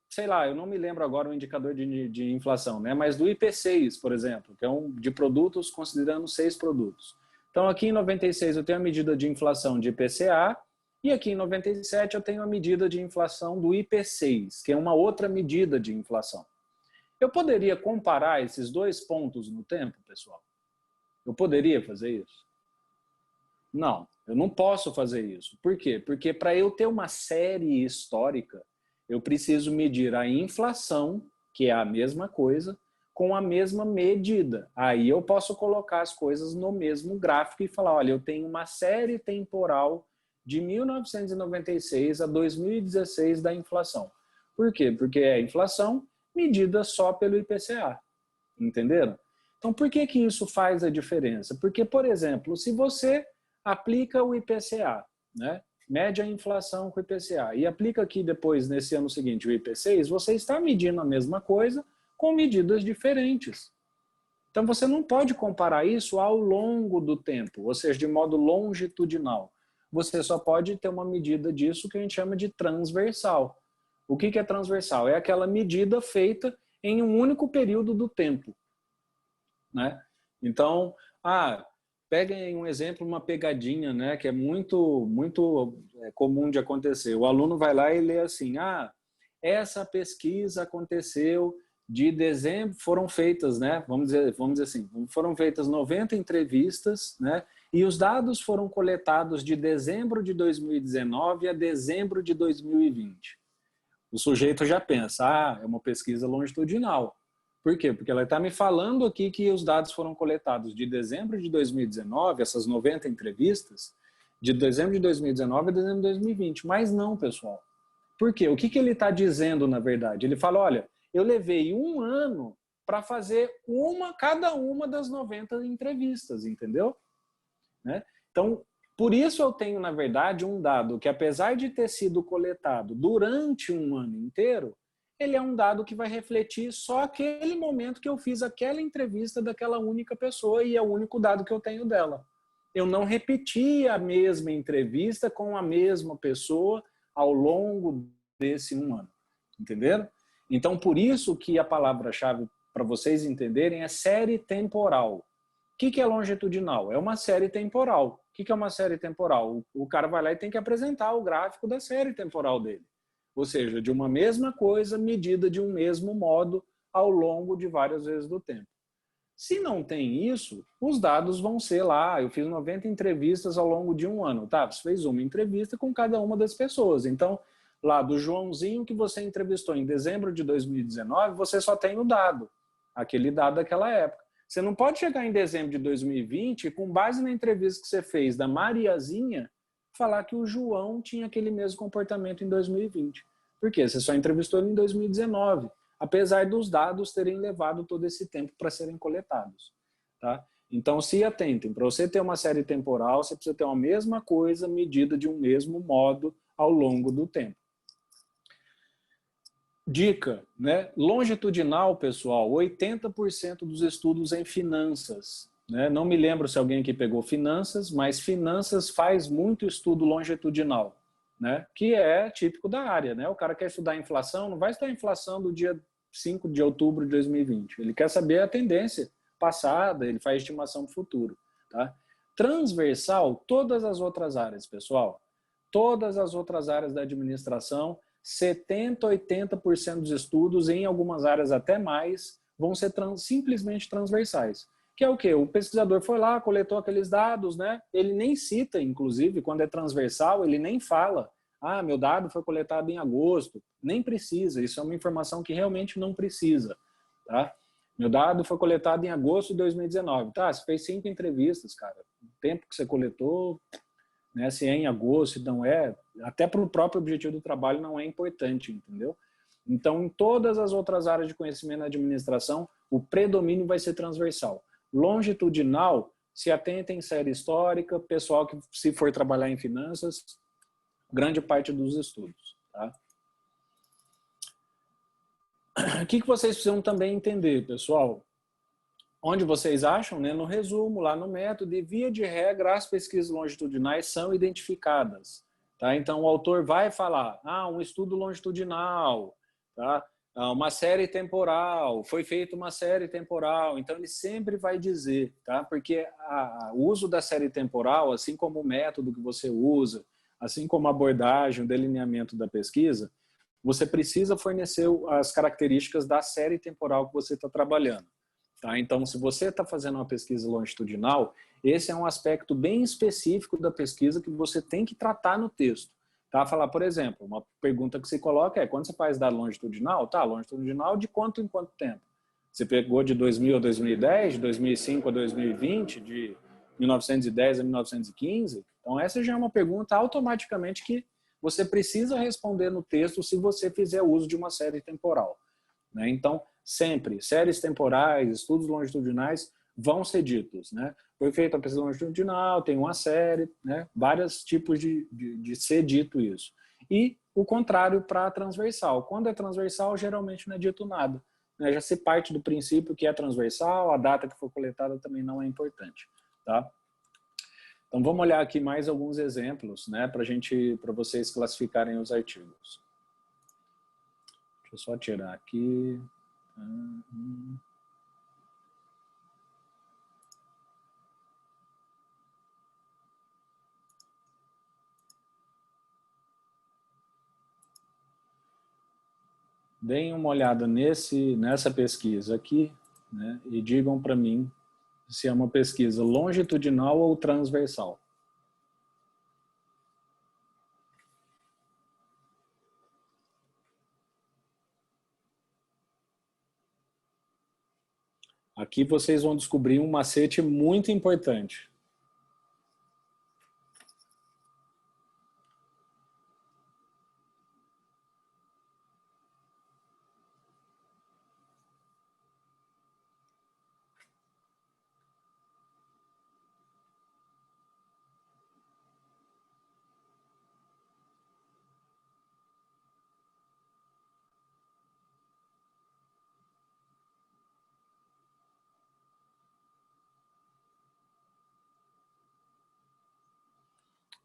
sei lá, eu não me lembro agora o indicador de inflação, né? Mas do IP6, por exemplo, que é de produtos considerando 6 produtos. Então, aqui em 96 eu tenho a medida de inflação de IPCA, e aqui em 97 eu tenho a medida de inflação do IP6, que é uma outra medida de inflação. Eu poderia comparar esses 2 pontos no tempo, pessoal? Eu poderia fazer isso? Não, eu não posso fazer isso. Por quê? Porque para eu ter uma série histórica, eu preciso medir a inflação, que é a mesma coisa, com a mesma medida. Aí eu posso colocar as coisas no mesmo gráfico e falar, olha, eu tenho uma série temporal de 1996 a 2016 da inflação. Por quê? Porque é a inflação medida só pelo IPCA. Entenderam? Então, por que isso faz a diferença? Porque, por exemplo, se você aplica o IPCA, né? Mede a inflação com o IPCA e aplica aqui depois, nesse ano seguinte, o IP6, você está medindo a mesma coisa com medidas diferentes. Então, você não pode comparar isso ao longo do tempo, ou seja, de modo longitudinal. Você só pode ter uma medida disso que a gente chama de transversal. O que é transversal? É aquela medida feita em um único período do tempo, né? Então, peguem um exemplo, uma pegadinha, né, que é muito comum de acontecer. O aluno vai lá e lê assim, essa pesquisa aconteceu de dezembro, foram feitas, né, vamos dizer assim, foram feitas 90 entrevistas, né, e os dados foram coletados de dezembro de 2019 a dezembro de 2020. O sujeito já pensa, é uma pesquisa longitudinal. Por quê? Porque ela está me falando aqui que os dados foram coletados de dezembro de 2019, essas 90 entrevistas, de dezembro de 2019 a dezembro de 2020. Mas não, pessoal. Por quê? O que ele está dizendo, na verdade? Ele fala, olha, eu levei 1 ano para fazer cada uma das 90 entrevistas, entendeu? Né? Então, por isso eu tenho, na verdade, um dado que, apesar de ter sido coletado durante 1 ano inteiro, ele é um dado que vai refletir só aquele momento que eu fiz aquela entrevista daquela única pessoa e é o único dado que eu tenho dela. Eu não repeti a mesma entrevista com a mesma pessoa ao longo desse 1 ano. Entenderam? Então, por isso que a palavra-chave para vocês entenderem é série temporal. O que é longitudinal? É uma série temporal. O que é uma série temporal? O cara vai lá e tem que apresentar o gráfico da série temporal dele. Ou seja, de uma mesma coisa medida de um mesmo modo ao longo de várias vezes do tempo. Se não tem isso, os dados vão ser lá, eu fiz 90 entrevistas ao longo de 1 ano. Tá, você fez uma entrevista com cada uma das pessoas. Então, lá do Joãozinho que você entrevistou em dezembro de 2019, você só tem o dado, aquele dado daquela época. Você não pode chegar em dezembro de 2020 e, com base na entrevista que você fez da Mariazinha, falar que o João tinha aquele mesmo comportamento em 2020. Por quê? Você só entrevistou ele em 2019, apesar dos dados terem levado todo esse tempo para serem coletados. Tá? Então, se atentem, para você ter uma série temporal, você precisa ter uma mesma coisa medida de um mesmo modo ao longo do tempo. Dica, né? Longitudinal, pessoal, 80% dos estudos em finanças. Né? Não me lembro se alguém aqui pegou finanças, mas finanças faz muito estudo longitudinal, né? Que é típico da área. Né? O cara quer estudar inflação, não vai estudar a inflação do dia 5 de outubro de 2020. Ele quer saber a tendência passada, ele faz estimação para o futuro. Tá? Transversal, todas as outras áreas, pessoal. Todas as outras áreas da administração, 70%, 80% dos estudos, em algumas áreas até mais, vão ser simplesmente transversais. Que é o quê? O pesquisador foi lá, coletou aqueles dados, né? Ele nem cita, inclusive, quando é transversal, ele nem fala, meu dado foi coletado em agosto. Nem precisa, isso é uma informação que realmente não precisa. Tá? Meu dado foi coletado em agosto de 2019. Tá, você fez 5 entrevistas, cara. O tempo que você coletou, né, se é em agosto, se não é, até para o próprio objetivo do trabalho não é importante, entendeu? Então, em todas as outras áreas de conhecimento da administração, o predomínio vai ser transversal. Longitudinal, se atentem em série histórica, pessoal que, se for trabalhar em finanças, grande parte dos estudos. Tá? O que vocês precisam também entender, pessoal? Onde vocês acham, né, no resumo, lá no método, e via de regra, as pesquisas longitudinais são identificadas. Tá? Então, o autor vai falar, um estudo longitudinal, tá? Uma série temporal, foi feita uma série temporal. Então, ele sempre vai dizer, tá? Porque o uso da série temporal, assim como o método que você usa, assim como a abordagem, o delineamento da pesquisa, você precisa fornecer as características da série temporal que você está trabalhando. Tá? Então, se você está fazendo uma pesquisa longitudinal, esse é um aspecto bem específico da pesquisa que você tem que tratar no texto. Tá? Falar, por exemplo, uma pergunta que se coloca é, quando você faz dado longitudinal, longitudinal de quanto em quanto tempo? Você pegou de 2000 a 2010, de 2005 a 2020, de 1910 a 1915? Então, essa já é uma pergunta automaticamente que você precisa responder no texto se você fizer uso de uma série temporal. Né? Então, sempre, séries temporais, estudos longitudinais vão ser ditos. Né? Foi feita a pesquisa longitudinal, tem uma série, né? Vários tipos de ser dito isso. E o contrário para a transversal. Quando é transversal, geralmente não é dito nada. Né? Já se parte do princípio que é transversal, a data que foi coletada também não é importante. Tá? Então, vamos olhar aqui mais alguns exemplos, né, para vocês classificarem os artigos. Deixa eu só tirar aqui. Deem uma olhada nessa pesquisa aqui, né, e digam para mim se é uma pesquisa longitudinal ou transversal. Aqui vocês vão descobrir um macete muito importante.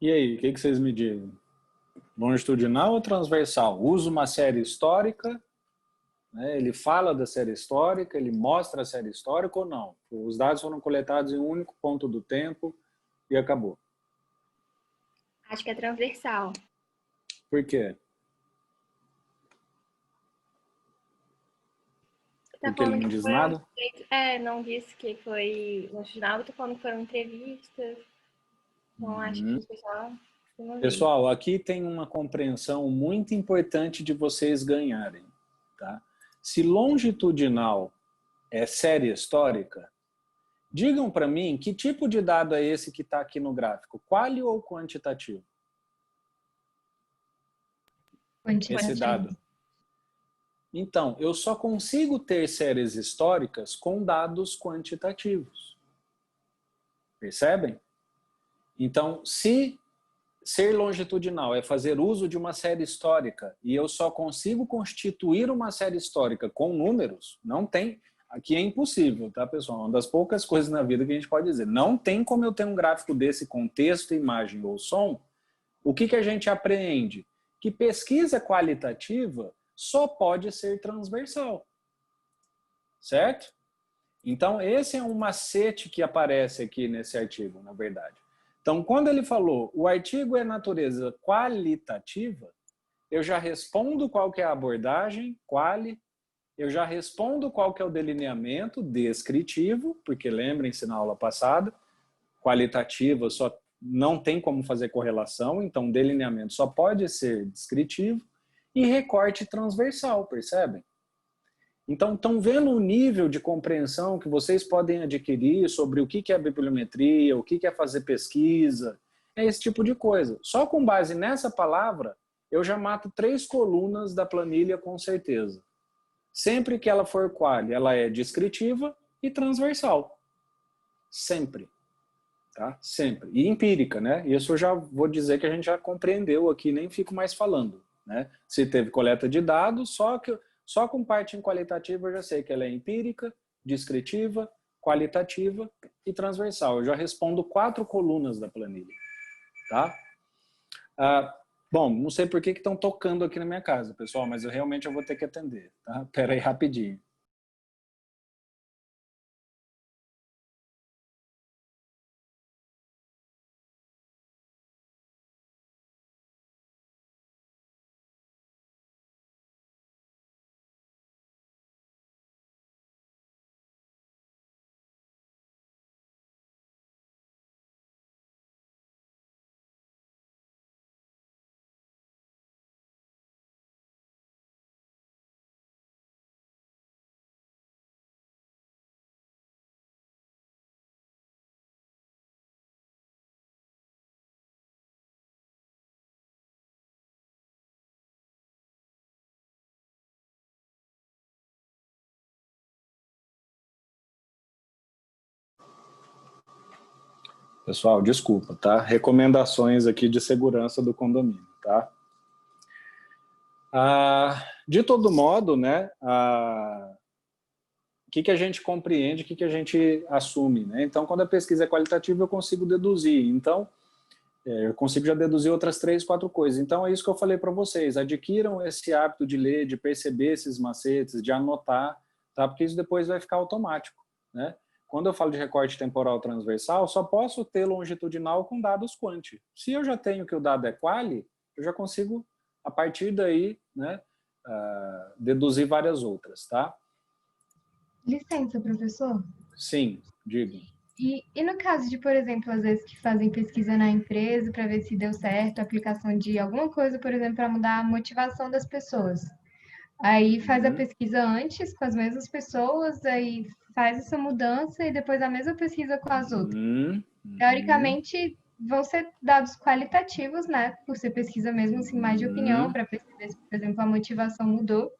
E aí, o que vocês me dizem? Longitudinal ou transversal? Usa uma série histórica, né? Ele fala da série histórica, ele mostra a série histórica ou não? Os dados foram coletados em um único ponto do tempo e acabou. Acho que é transversal. Por quê? Porque ele não diz nada? Não disse que foi longitudinal, eu tô falando que foram entrevistas. Então, acho que o pessoal... Pessoal, aqui tem uma compreensão muito importante de vocês ganharem. Tá? Se longitudinal é série histórica, digam para mim que tipo de dado é esse que está aqui no gráfico, quali ou quantitativo? Quantitativo. Esse dado. Então, eu só consigo ter séries históricas com dados quantitativos. Percebem? Então, se ser longitudinal é fazer uso de uma série histórica e eu só consigo constituir uma série histórica com números, não tem... Aqui é impossível, tá, pessoal? Uma das poucas coisas na vida que a gente pode dizer. Não tem como eu ter um gráfico desse com texto, imagem ou som. O que a gente apreende? Que pesquisa qualitativa só pode ser transversal. Certo? Então, esse é um macete que aparece aqui nesse artigo, na verdade. Então, quando ele falou, o artigo é natureza qualitativa, eu já respondo qual que é a abordagem, quali, eu já respondo qual que é o delineamento, descritivo, porque lembrem-se na aula passada, qualitativa só não tem como fazer correlação, então delineamento só pode ser descritivo, e recorte transversal, percebem? Então, estão vendo o nível de compreensão que vocês podem adquirir sobre o que é bibliometria, o que é fazer pesquisa, é esse tipo de coisa. Só com base nessa palavra, eu já mato 3 colunas da planilha com certeza. Sempre que ela for quali, ela é descritiva e transversal. Sempre. Tá? Sempre. E empírica, né? Isso eu já vou dizer que a gente já compreendeu aqui, nem fico mais falando. Né? Se teve coleta de dados, só com parte em qualitativa eu já sei que ela é empírica, descritiva, qualitativa e transversal. Eu já respondo 4 colunas da planilha. Tá? Bom, não sei por que estão tocando aqui na minha casa, pessoal, mas eu vou ter que atender, tá? Pera aí, rapidinho. Pessoal, desculpa, tá? Recomendações aqui de segurança do condomínio, tá? De todo modo, né? O que a gente compreende, o que a gente assume, né? Então, quando a pesquisa é qualitativa, eu consigo deduzir. Então, eu consigo já deduzir outras 3, 4 coisas. Então, é isso que eu falei para vocês. Adquiram esse hábito de ler, de perceber esses macetes, de anotar, tá? Porque isso depois vai ficar automático, né? Quando eu falo de recorte temporal transversal, só posso ter longitudinal com dados quant. Se eu já tenho que o dado é quali, eu já consigo, a partir daí, né, deduzir várias outras, tá? Licença, professor. Sim, digo. E no caso de, por exemplo, às vezes que fazem pesquisa na empresa para ver se deu certo a aplicação de alguma coisa, por exemplo, para mudar a motivação das pessoas. Aí faz a pesquisa antes com as mesmas pessoas, aí faz essa mudança e depois a mesma pesquisa com as outras. Teoricamente, vão ser dados qualitativos, né? Por ser pesquisa mesmo, assim, mais de opinião, para perceber se, por exemplo, a motivação mudou.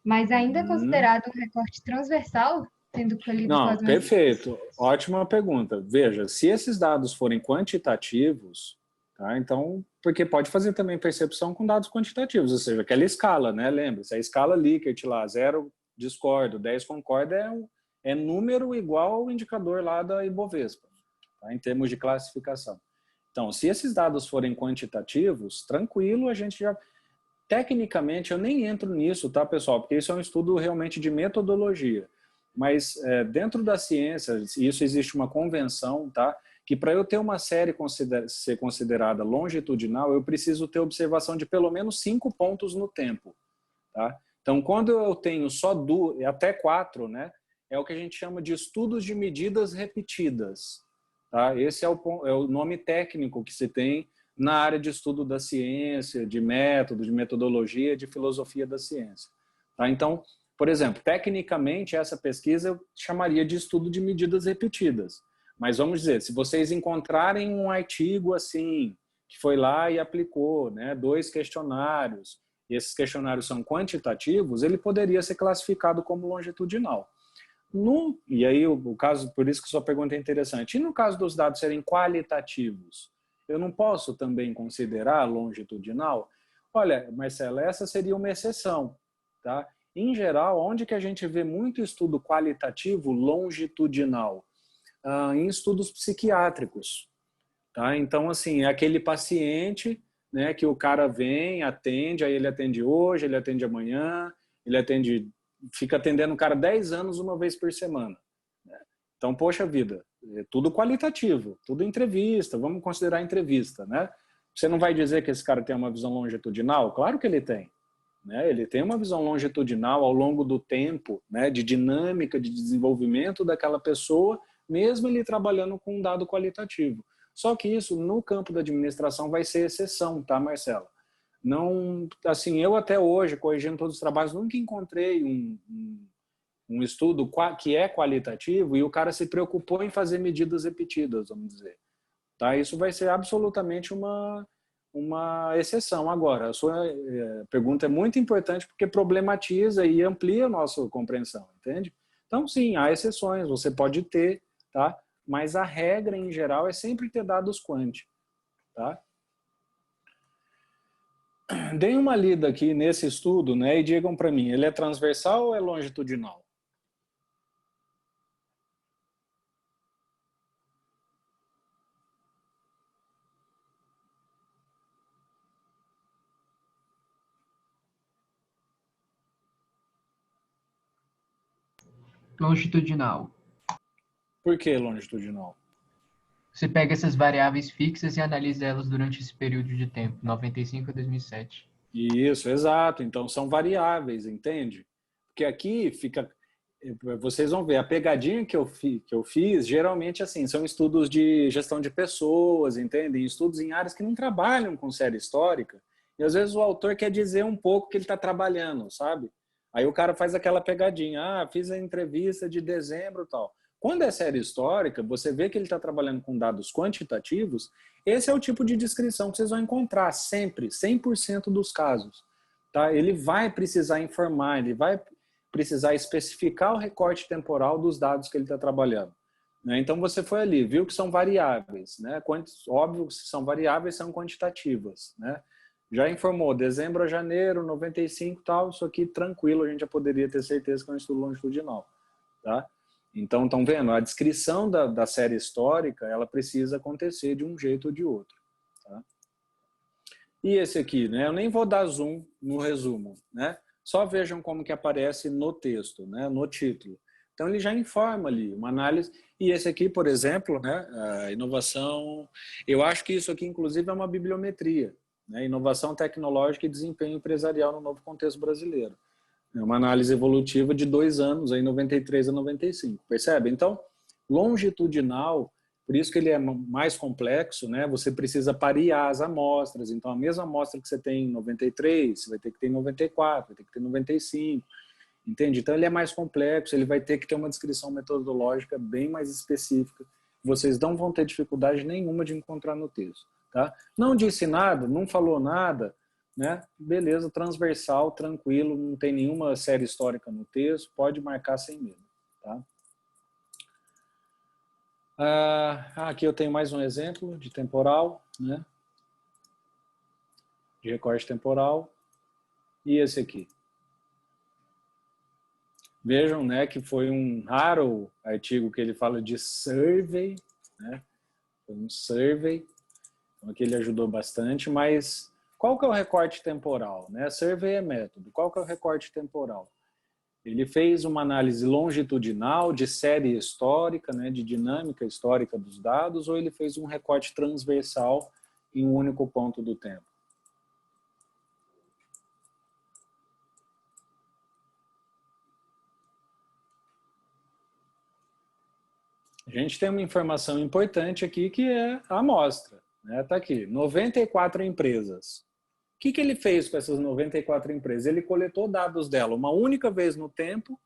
Mas ainda é considerado um recorte transversal, sendo colhido com Não, as mesmas perfeito. pessoas. Ótima pergunta. Veja, se esses dados forem quantitativos, tá? Então, porque pode fazer também percepção com dados quantitativos, ou seja, aquela escala, né? Lembra-se, a escala Likert lá, 0 discordo, 10 concorda, é número igual ao indicador lá da Ibovespa, tá? Em termos de classificação. Então, se esses dados forem quantitativos, tranquilo, a gente já... Tecnicamente, eu nem entro nisso, tá, pessoal? Porque isso é um estudo realmente de metodologia. Mas dentro da ciência, isso existe uma convenção, tá? Que para eu ter uma série ser considerada longitudinal, eu preciso ter observação de pelo menos 5 pontos no tempo, tá? Então, quando eu tenho só até 4, né? É o que a gente chama de estudos de medidas repetidas, tá? Esse é o nome técnico que se tem na área de estudo da ciência, de método, de metodologia, de filosofia da ciência, tá? Então, por exemplo, tecnicamente, essa pesquisa eu chamaria de estudo de medidas repetidas. Mas vamos dizer, se vocês encontrarem um artigo assim, que foi lá e aplicou, né, 2 questionários, e esses questionários são quantitativos, ele poderia ser classificado como longitudinal. E aí, o caso, por isso que sua pergunta é interessante. E no caso dos dados serem qualitativos, eu não posso também considerar longitudinal? Olha, Marcela, essa seria uma exceção, tá? Em geral, onde que a gente vê muito estudo qualitativo longitudinal? Em estudos psiquiátricos, tá? Então, assim, é aquele paciente, né, que o cara vem, atende, aí ele atende hoje, ele atende amanhã, fica atendendo o cara 10 anos uma vez por semana. Então, poxa vida, é tudo qualitativo, tudo entrevista, vamos considerar entrevista, né? Você não vai dizer que esse cara tem uma visão longitudinal? Claro que ele tem. Né? Ele tem uma visão longitudinal ao longo do tempo, né? De dinâmica, de desenvolvimento daquela pessoa, mesmo ele trabalhando com um dado qualitativo. Só que isso, no campo da administração, vai ser exceção, tá, Marcela? Não, assim, eu até hoje, corrigindo todos os trabalhos, nunca encontrei um estudo que é qualitativo e o cara se preocupou em fazer medidas repetidas, vamos dizer. Tá? Isso vai ser absolutamente uma exceção. Agora, a sua pergunta é muito importante porque problematiza e amplia a nossa compreensão, entende? Então, sim, há exceções, você pode ter, tá? Mas a regra, em geral, é sempre ter dados quant, tá? Deem uma lida aqui nesse estudo, né, e digam para mim, ele é transversal ou é longitudinal? Longitudinal. Por que longitudinal? Você pega essas variáveis fixas e analisa elas durante esse período de tempo, 95 a 2007. Isso, exato. Então são variáveis, entende? Porque aqui fica... Vocês vão ver, a pegadinha que eu fiz, geralmente assim, são estudos de gestão de pessoas, entendem? Estudos em áreas que não trabalham com série histórica. E às vezes o autor quer dizer um pouco que ele está trabalhando, sabe? Aí o cara faz aquela pegadinha, fiz a entrevista de dezembro e tal. Quando é série histórica, você vê que ele está trabalhando com dados quantitativos, esse é o tipo de descrição que vocês vão encontrar sempre, 100% dos casos. Tá? Ele vai precisar informar, ele vai precisar especificar o recorte temporal dos dados que ele está trabalhando. Né? Então você foi ali, viu que são variáveis. Né? Óbvio que se são variáveis, são quantitativas. Né? Já informou, dezembro a janeiro, 95 e tal, isso aqui tranquilo, a gente já poderia ter certeza que é um estudo longitudinal. Tá? Então, estão vendo? A descrição da série histórica, ela precisa acontecer de um jeito ou de outro. Tá? E esse aqui, né? Eu nem vou dar zoom no resumo, né? Só vejam como que aparece no texto, né? No título. Então, ele já informa ali uma análise. E esse aqui, por exemplo, né? A inovação... Eu acho que isso aqui, inclusive, é uma bibliometria. Né? Inovação tecnológica e desempenho empresarial no novo contexto brasileiro. É uma análise evolutiva de 2 anos, aí 93 a 95, percebe? Então, longitudinal, por isso que ele é mais complexo, né? Você precisa parear as amostras, então a mesma amostra que você tem em 93, você vai ter que ter em 94, vai ter que ter em 95, entende? Então ele é mais complexo, ele vai ter que ter uma descrição metodológica bem mais específica, vocês não vão ter dificuldade nenhuma de encontrar no texto, tá? Não disse nada, não falou nada, né? Beleza, transversal, tranquilo, não tem nenhuma série histórica no texto, pode marcar sem medo. Tá? Aqui eu tenho mais um exemplo de temporal, né? De recorte temporal. E esse aqui. Vejam, né, que foi um raro artigo que ele fala de survey, né? Foi um survey, então aqui ele ajudou bastante, mas... Qual que é o recorte temporal? Né? Survey é método. Qual que é o recorte temporal? Ele fez uma análise longitudinal de série histórica, né, de dinâmica histórica dos dados, ou ele fez um recorte transversal em um único ponto do tempo? A gente tem uma informação importante aqui que é a amostra. Né? Tá aqui, 94 empresas. O que ele fez com essas 94 empresas? Ele coletou dados dela uma única vez no tempo,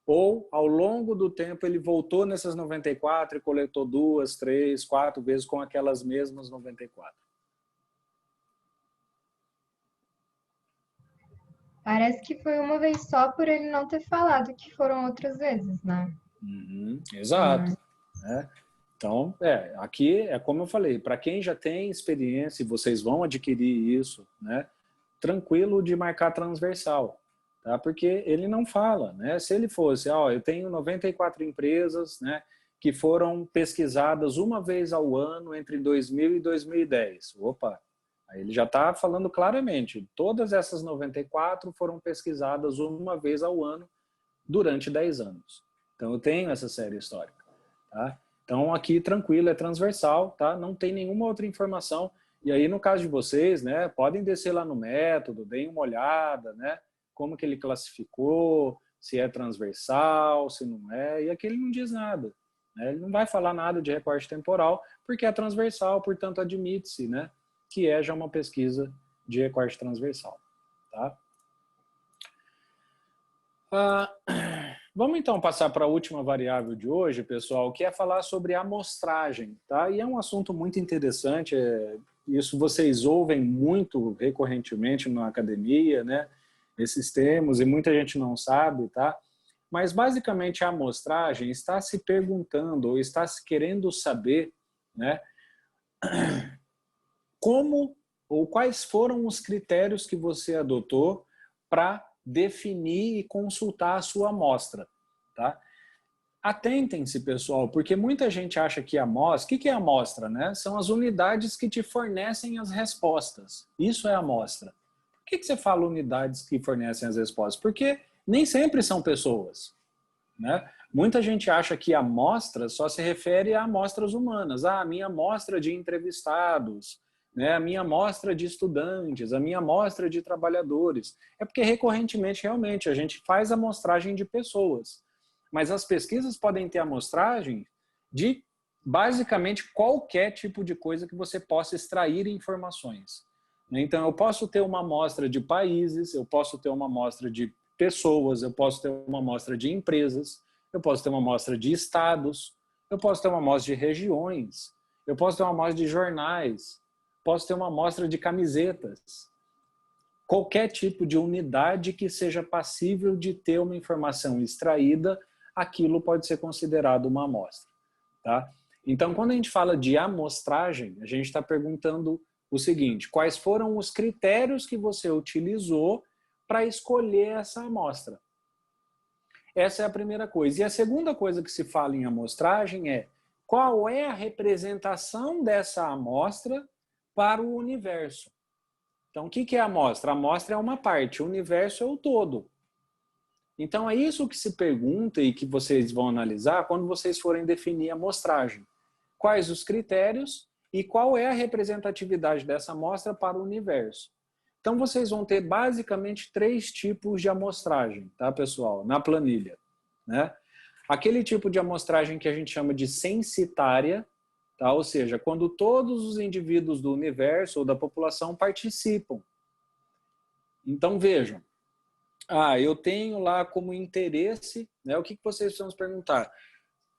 ou ao longo do tempo ele voltou nessas 94 e coletou 2, 3, 4 vezes com aquelas mesmas 94. Parece que foi uma vez só por ele não ter falado que foram outras vezes, né? Exato. Né? Então, aqui é como eu falei, para quem já tem experiência e vocês vão adquirir isso, né, tranquilo de marcar transversal, tá? Porque ele não fala, né? Se ele fosse, eu tenho 94 empresas, né, que foram pesquisadas uma vez ao ano entre 2000 e 2010. Opa, aí ele já está falando claramente, todas essas 94 foram pesquisadas uma vez ao ano durante 10 anos. Então eu tenho essa série histórica, tá? Então, aqui, tranquilo, é transversal, tá? Não tem nenhuma outra informação. E aí, no caso de vocês, né, podem descer lá no método, deem uma olhada, né? Como que ele classificou, se é transversal, se não é. E aqui ele não diz nada. Né? Ele não vai falar nada de recorte temporal, porque é transversal, portanto, admite-se, né, que é já uma pesquisa de recorte transversal. Tá? Vamos então passar para a última variável de hoje, pessoal, que é falar sobre amostragem, tá? E é um assunto muito interessante, isso vocês ouvem muito recorrentemente na academia, né? Esses termos, e muita gente não sabe, tá? Mas basicamente a amostragem está se perguntando ou está se querendo saber, né? Como ou quais foram os critérios que você adotou para definir e consultar a sua amostra, tá? Atentem-se, pessoal, porque muita gente acha que a amostra... O que é a amostra, né? São as unidades que te fornecem as respostas. Isso é a amostra. Por que você fala unidades que fornecem as respostas? Porque nem sempre são pessoas, né? Muita gente acha que amostra só se refere a amostras humanas. Ah, a minha amostra de entrevistados, né? A minha amostra de estudantes, a minha amostra de trabalhadores. É porque recorrentemente, realmente, a gente faz amostragem de pessoas. Mas as pesquisas podem ter amostragem de basicamente qualquer tipo de coisa que você possa extrair informações. Então, eu posso ter uma amostra de países, eu posso ter uma amostra de pessoas, eu posso ter uma amostra de empresas, eu posso ter uma amostra de estados, eu posso ter uma amostra de regiões, eu posso ter uma amostra de jornais, posso ter uma amostra de camisetas. Qualquer tipo de unidade que seja passível de ter uma informação extraída, aquilo pode ser considerado uma amostra. Tá? Então, quando a gente fala de amostragem, a gente está perguntando o seguinte: quais foram os critérios que você utilizou para escolher essa amostra? Essa é a primeira coisa. E a segunda coisa que se fala em amostragem é qual é a representação dessa amostra para o universo. Então, o que é a amostra? A amostra é uma parte, o universo é o todo. Então, é isso que se pergunta e que vocês vão analisar quando vocês forem definir a amostragem. Quais os critérios e qual é a representatividade dessa amostra para o universo. Então, vocês vão ter basicamente 3 tipos de amostragem, tá, pessoal? Na planilha, né? Aquele tipo de amostragem que a gente chama de censitária, tá? Ou seja, quando todos os indivíduos do universo ou da população participam. Então, vejam. Eu tenho lá como interesse, né? O que vocês precisam perguntar?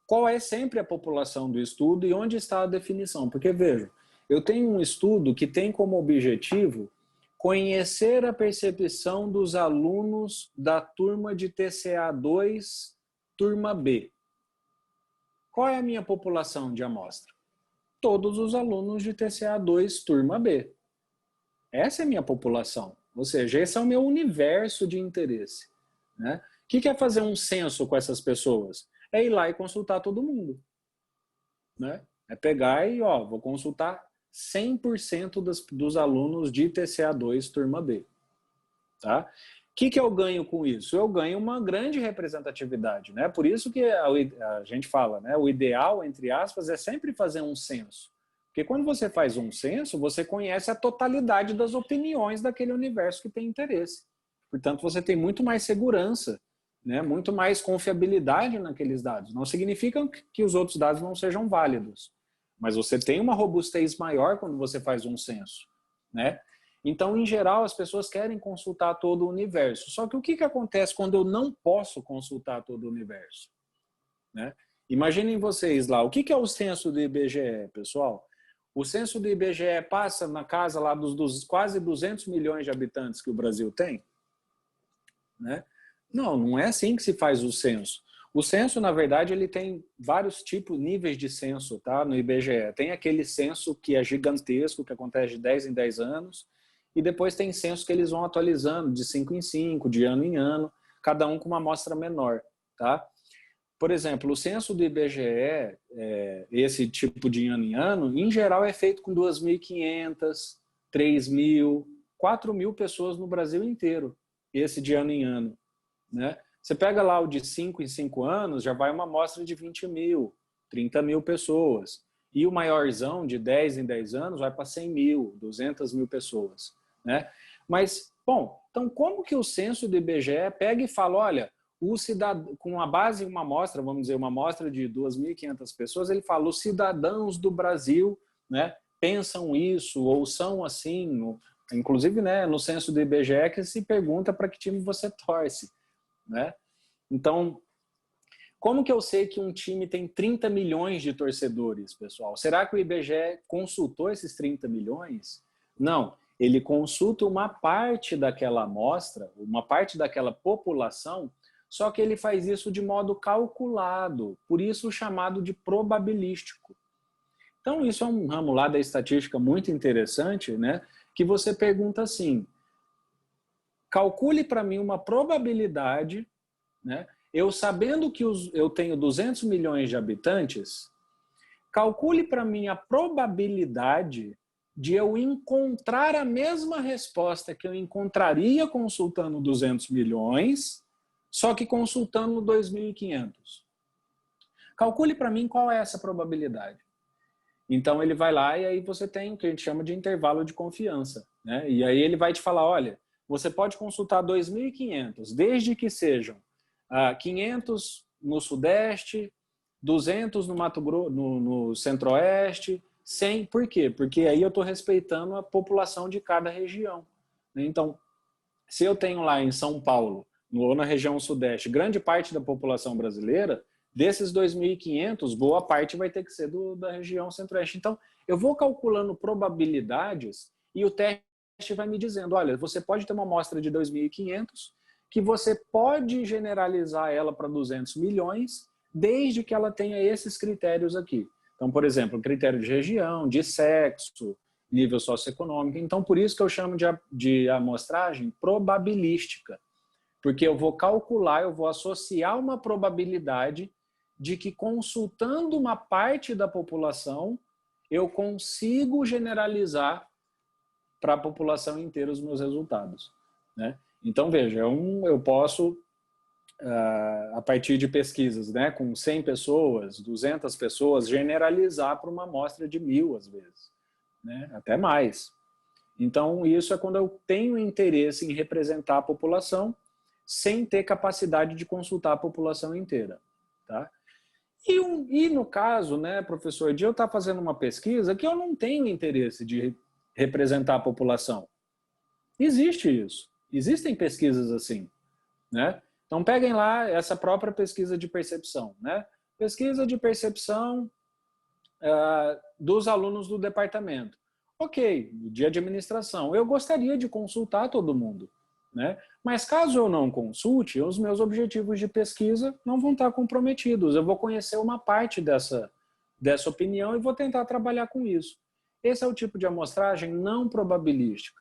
Qual é sempre a população do estudo e onde está a definição? Porque, vejam, eu tenho um estudo que tem como objetivo conhecer a percepção dos alunos da turma de TCA2, turma B. Qual é a minha população de amostra? Todos os alunos de TCA2, turma B. Essa é a minha população. Ou seja, esse é o meu universo de interesse. Né? O que é fazer um censo com essas pessoas? É ir lá e consultar todo mundo. Né? É pegar e, vou consultar 100% dos alunos de TCA2, turma B. Tá? O que eu ganho com isso? Eu ganho uma grande representatividade. Né? Por isso que a gente fala, né? O ideal, entre aspas, é sempre fazer um censo. Porque quando você faz um censo, você conhece a totalidade das opiniões daquele universo que tem interesse. Portanto, você tem muito mais segurança, né? Muito mais confiabilidade naqueles dados. Não significa que os outros dados não sejam válidos. Mas você tem uma robustez maior quando você faz um censo, né? Então, em geral, as pessoas querem consultar todo o universo. Só que o que acontece quando eu não posso consultar todo o universo? Né? Imaginem vocês lá, o que é o censo do IBGE, pessoal? O censo do IBGE passa na casa lá dos quase 200 milhões de habitantes que o Brasil tem? Né? Não é assim que se faz o censo. O censo, na verdade, ele tem vários tipos, níveis de censo, tá? No IBGE. Tem aquele censo que é gigantesco, que acontece de 10 em 10 anos, e depois tem censos que eles vão atualizando de 5 em 5, de ano em ano, cada um com uma amostra menor, tá? Por exemplo, o censo do IBGE, esse tipo de ano em ano, em geral é feito com 2.500, 3.000, 4.000 pessoas no Brasil inteiro, esse de ano em ano, né? Você pega lá o de 5 em 5 anos, já vai uma amostra de 20.000, 30.000 pessoas. E o maiorzão, de 10 em 10 anos, vai para 100.000, 200.000 pessoas. Né? Mas, bom, então como que o censo do IBGE pega e fala, olha, o cidadão, com a base em uma amostra, vamos dizer, uma amostra de 2.500 pessoas, ele fala, os cidadãos do Brasil, né, pensam isso, ou são assim, inclusive, né, no censo do IBGE que se pergunta para que time você torce. Né? Então, como que eu sei que um time tem 30 milhões de torcedores, pessoal? Será que o IBGE consultou esses 30 milhões? Não, ele consulta uma parte daquela amostra, uma parte daquela população, só que ele faz isso de modo calculado, por isso chamado de probabilístico. Então, isso é um ramo lá da estatística muito interessante, né? Que você pergunta assim, calcule para mim uma probabilidade, né? Eu sabendo que eu tenho 200 milhões de habitantes, calcule para mim a probabilidade de eu encontrar a mesma resposta que eu encontraria consultando 200 milhões, só que consultando 2.500. calcule para mim qual é essa probabilidade. Então ele vai lá e aí você tem o que a gente chama de intervalo de confiança, né? E aí ele vai te falar, olha, você pode consultar 2.500, desde que sejam 500 no Sudeste, 200 no Mato Grosso, no Centro-Oeste, 100, por quê? Porque aí eu estou respeitando a população de cada região. Então, se eu tenho lá em São Paulo, ou na região Sudeste, grande parte da população brasileira, desses 2.500, boa parte vai ter que ser da região Centro-Oeste. Então, eu vou calculando probabilidades e o teste vai me dizendo, olha, você pode ter uma amostra de 2.500, que você pode generalizar ela para 200 milhões, desde que ela tenha esses critérios aqui. Então, por exemplo, critério de região, de sexo, nível socioeconômico. Então, por isso que eu chamo de amostragem probabilística, porque eu vou calcular, eu vou associar uma probabilidade de que, consultando uma parte da população, eu consigo generalizar para a população inteira os meus resultados, né? Então, veja, eu posso, a partir de pesquisas, né, com 100 pessoas, 200 pessoas, generalizar para uma amostra de 1.000, às vezes, né, até mais. Então, isso é quando eu tenho interesse em representar a população sem ter capacidade de consultar a população inteira, tá? E no caso, né, professor, de eu estar fazendo uma pesquisa que eu não tenho interesse de representar a população. Existe isso. Existem pesquisas assim, né? Então, peguem lá essa própria pesquisa de percepção, né? Pesquisa de percepção dos alunos do departamento. Ok, de administração. Eu gostaria de consultar todo mundo, né? Mas caso eu não consulte, os meus objetivos de pesquisa não vão estar comprometidos. Eu vou conhecer uma parte dessa opinião e vou tentar trabalhar com isso. Esse é o tipo de amostragem não probabilística.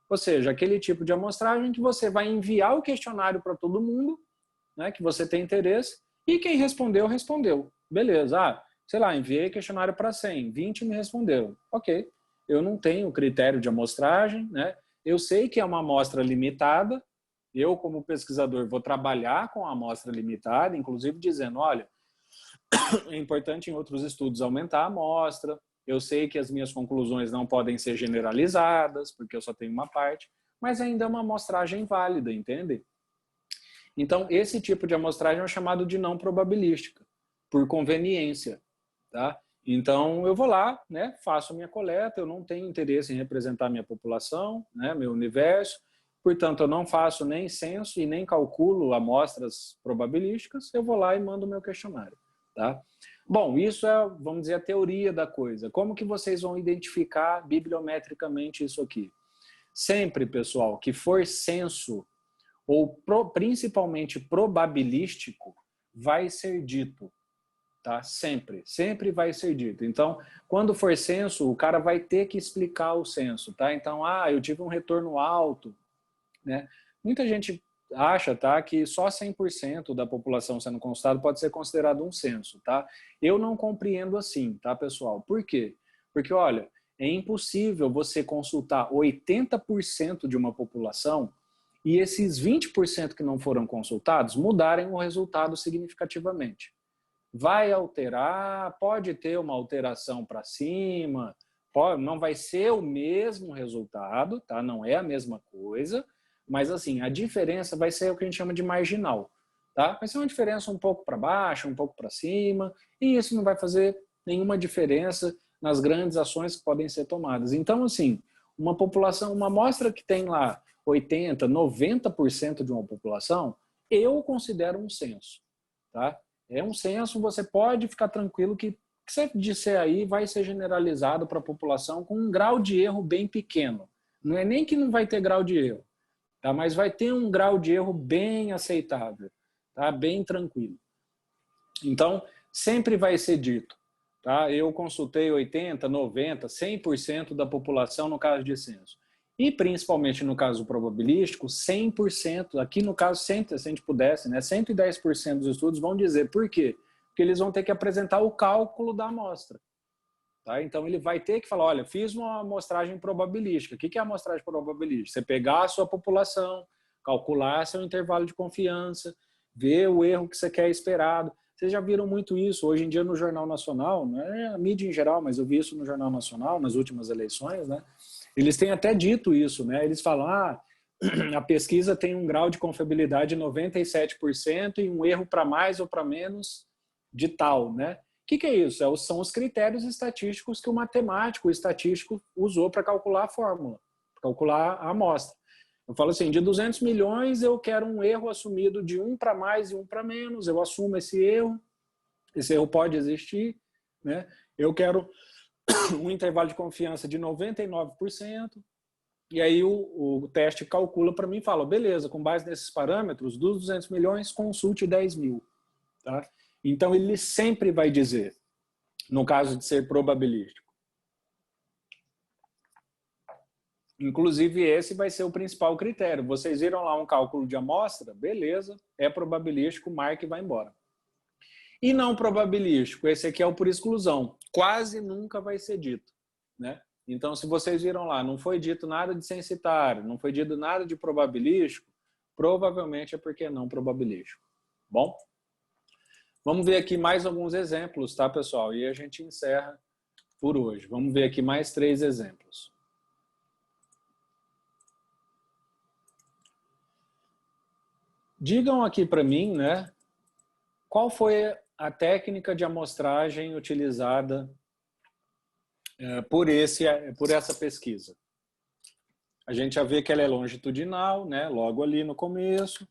Ou seja, aquele tipo de amostragem que você vai enviar o questionário para todo mundo, né, que você tem interesse, e quem respondeu, respondeu. Beleza, sei lá, enviei questionário para 100, 20 me responderam. Ok, eu não tenho critério de amostragem, né? Eu sei que é uma amostra limitada, eu como pesquisador vou trabalhar com a amostra limitada, inclusive dizendo, olha, é importante em outros estudos aumentar a amostra, eu sei que as minhas conclusões não podem ser generalizadas, porque eu só tenho uma parte, mas ainda é uma amostragem válida, entende? Então, esse tipo de amostragem é chamado de não probabilística, por conveniência, tá? Então, eu vou lá, né, faço a minha coleta, eu não tenho interesse em representar minha população, né, meu universo, portanto, eu não faço nem censo e nem calculo amostras probabilísticas, eu vou lá e mando o meu questionário, tá? Bom, isso é, vamos dizer, a teoria da coisa. Como que vocês vão identificar bibliometricamente isso aqui? Sempre, pessoal, que for censo ou principalmente probabilístico, vai ser dito, tá? Sempre, sempre vai ser dito. Então, quando for censo, o cara vai ter que explicar o censo, tá? Então, eu tive um retorno alto, né? Muita gente acha, tá, que só 100% da população sendo consultada pode ser considerado um censo, tá? Eu não compreendo assim, tá, pessoal? Por quê? Porque, olha, é impossível você consultar 80% de uma população e esses 20% que não foram consultados mudarem o resultado significativamente. Vai alterar, pode ter uma alteração para cima, não vai ser o mesmo resultado, tá? Não é a mesma coisa, mas assim, a diferença vai ser o que a gente chama de marginal, tá? Vai ser uma diferença um pouco para baixo, um pouco para cima, e isso não vai fazer nenhuma diferença nas grandes ações que podem ser tomadas. Então, assim, uma população, uma amostra que tem lá 80%, 90% de uma população, eu considero um censo, tá? É um censo, você pode ficar tranquilo que o que você disser aí vai ser generalizado para a população com um grau de erro bem pequeno. Não é nem que não vai ter grau de erro, tá? Mas vai ter um grau de erro bem aceitável, tá? Bem tranquilo. Então, sempre vai ser dito, tá? Eu consultei 80%, 90%, 100% da população no caso de censo. E principalmente no caso probabilístico, 100%, aqui no caso, se a gente pudesse, né, 110% dos estudos vão dizer por quê? Porque eles vão ter que apresentar o cálculo da amostra. Tá? Então ele vai ter que falar, olha, fiz uma amostragem probabilística. O que é a amostragem probabilística? Você pegar a sua população, calcular seu intervalo de confiança, ver o erro que você quer esperado. Vocês já viram muito isso. Hoje em dia no Jornal Nacional, não é a mídia em geral, mas eu vi isso no Jornal Nacional, nas últimas eleições, né? Eles têm até dito isso, né? Eles falam, a pesquisa tem um grau de confiabilidade de 97% e um erro para mais ou para menos de tal, né? O que é isso? São os critérios estatísticos que o matemático, o estatístico, usou para calcular a fórmula, calcular a amostra. Eu falo assim, de 200 milhões eu quero um erro assumido de 1 para mais e 1 para menos, eu assumo esse erro pode existir, né? Eu quero um intervalo de confiança de 99%, e aí o teste calcula para mim e fala, beleza, com base nesses parâmetros, dos 200 milhões, consulte 10 mil. Tá? Então, ele sempre vai dizer, no caso de ser probabilístico. Inclusive, esse vai ser o principal critério. Vocês viram lá um cálculo de amostra? Beleza, é probabilístico, marca e vai embora. E não probabilístico, esse aqui é o por exclusão. Quase nunca vai ser dito, né? Então, se vocês viram lá, não foi dito nada de censitário, não foi dito nada de probabilístico, provavelmente é porque é não probabilístico. Bom? Vamos ver aqui mais alguns exemplos, tá, pessoal? E a gente encerra por hoje. Vamos ver aqui mais 3 exemplos. Digam aqui para mim, né, qual foi a técnica de amostragem utilizada por essa pesquisa. A gente já vê que ela é longitudinal, né, logo ali no começo.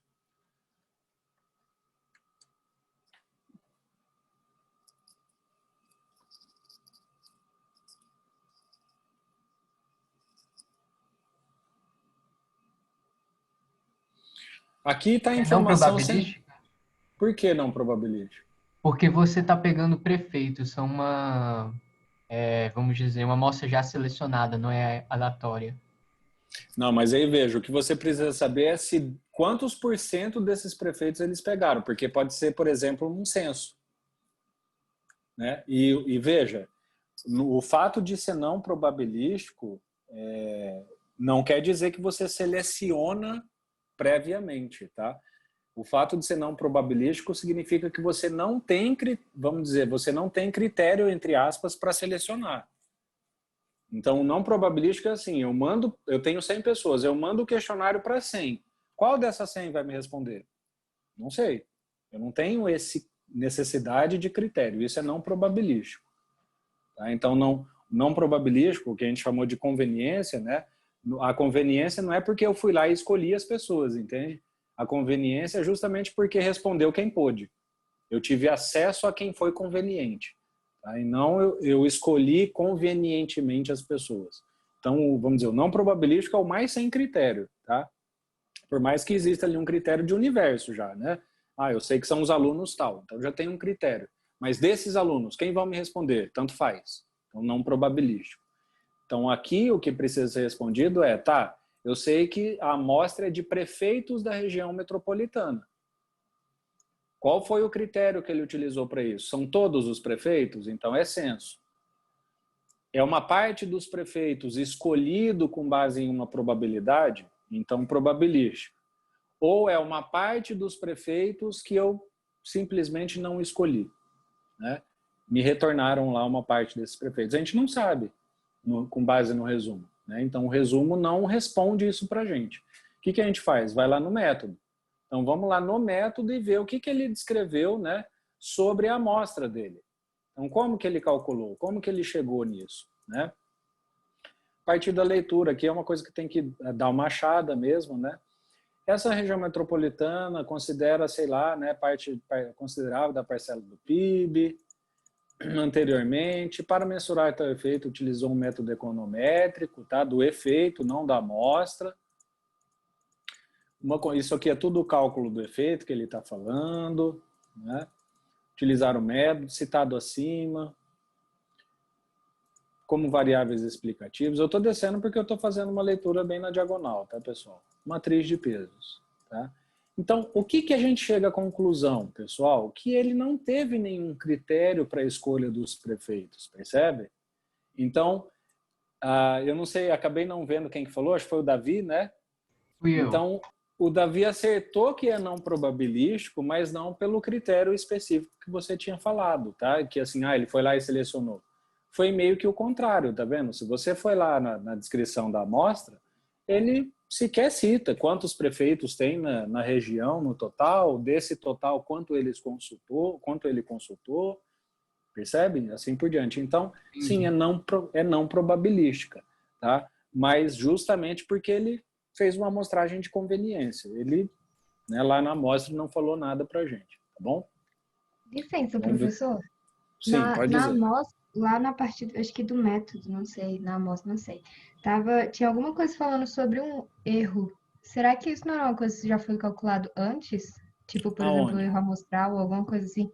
Aqui está a informação... Não probabilística? Por que não probabilística? Porque você está pegando prefeitos, são vamos dizer, uma amostra já selecionada, não é aleatória. Não, mas aí veja, o que você precisa saber é quantos por cento desses prefeitos eles pegaram, porque pode ser, por exemplo, um censo. Né? E veja, o fato de ser não probabilístico não quer dizer que você seleciona previamente, tá? O fato de ser não probabilístico significa que você não tem, vamos dizer, você não tem critério, entre aspas, para selecionar. Então, não probabilístico é assim, eu tenho 100 pessoas, eu mando o questionário para 100. Qual dessas 100 vai me responder? Não sei. Eu não tenho essa necessidade de critério, isso é não probabilístico. Tá? Então, não probabilístico, o que a gente chamou de conveniência, né? A conveniência não é porque eu fui lá e escolhi as pessoas, entende? A conveniência é justamente porque respondeu quem pôde. Eu tive acesso a quem foi conveniente. Tá? E não eu escolhi convenientemente as pessoas. Então, vamos dizer, o não probabilístico é o mais sem critério. Tá? Por mais que exista ali um critério de universo já. Né? Eu sei que são os alunos tal, então já tem um critério. Mas desses alunos, quem vai me responder? Tanto faz. Então, não probabilístico. Então, aqui o que precisa ser respondido é, eu sei que a amostra é de prefeitos da região metropolitana. Qual foi o critério que ele utilizou para isso? São todos os prefeitos? Então é censo. É uma parte dos prefeitos escolhido com base em uma probabilidade? Então probabilístico. Ou é uma parte dos prefeitos que eu simplesmente não escolhi, né? Me retornaram lá uma parte desses prefeitos. A gente não sabe, com base no resumo. Né? Então, o resumo não responde isso para a gente. O que a gente faz? Vai lá no método. Então, vamos lá no método e ver o que ele descreveu, né, sobre a amostra dele. Então, como que ele calculou? Como que ele chegou nisso? Né? A partir da leitura, aqui é uma coisa que tem que dar uma achada mesmo. Né? Essa região metropolitana considera, sei lá, né, parte considerável da parcela do PIB. Anteriormente, para mensurar tal efeito, utilizou um método econométrico, tá? Do efeito, não da amostra. Isso aqui é tudo o cálculo do efeito que ele está falando. Né? Utilizar o método citado acima como variáveis explicativas. Eu estou descendo porque eu estou fazendo uma leitura bem na diagonal, tá, pessoal? Matriz de pesos. Tá? Então, o que a gente chega à conclusão, pessoal? Que ele não teve nenhum critério para a escolha dos prefeitos, percebe? Então, eu não sei, acabei não vendo quem que falou, acho que foi o Davi, né? Fui eu. Então, O Davi acertou que é não probabilístico, mas não pelo critério específico que você tinha falado, tá? Que assim, ele foi lá e selecionou. Foi meio que o contrário, tá vendo? Se você foi lá na descrição da amostra, ele sequer cita quantos prefeitos tem na região no total, desse total quanto ele consultou, percebe? Assim por diante. Então, sim, é não probabilística, tá? Mas justamente porque ele fez uma amostragem de conveniência. Ele, né, lá na amostra não falou nada para a gente, tá bom? Licença, professor. Sim, pode na dizer. amostra, lá na parte, acho que do método, não sei, na amostra, não sei. Tinha alguma coisa falando sobre um erro. Será que isso não é uma coisa que já foi calculado antes? Tipo, por exemplo, Aonde? erro amostral ou alguma coisa assim?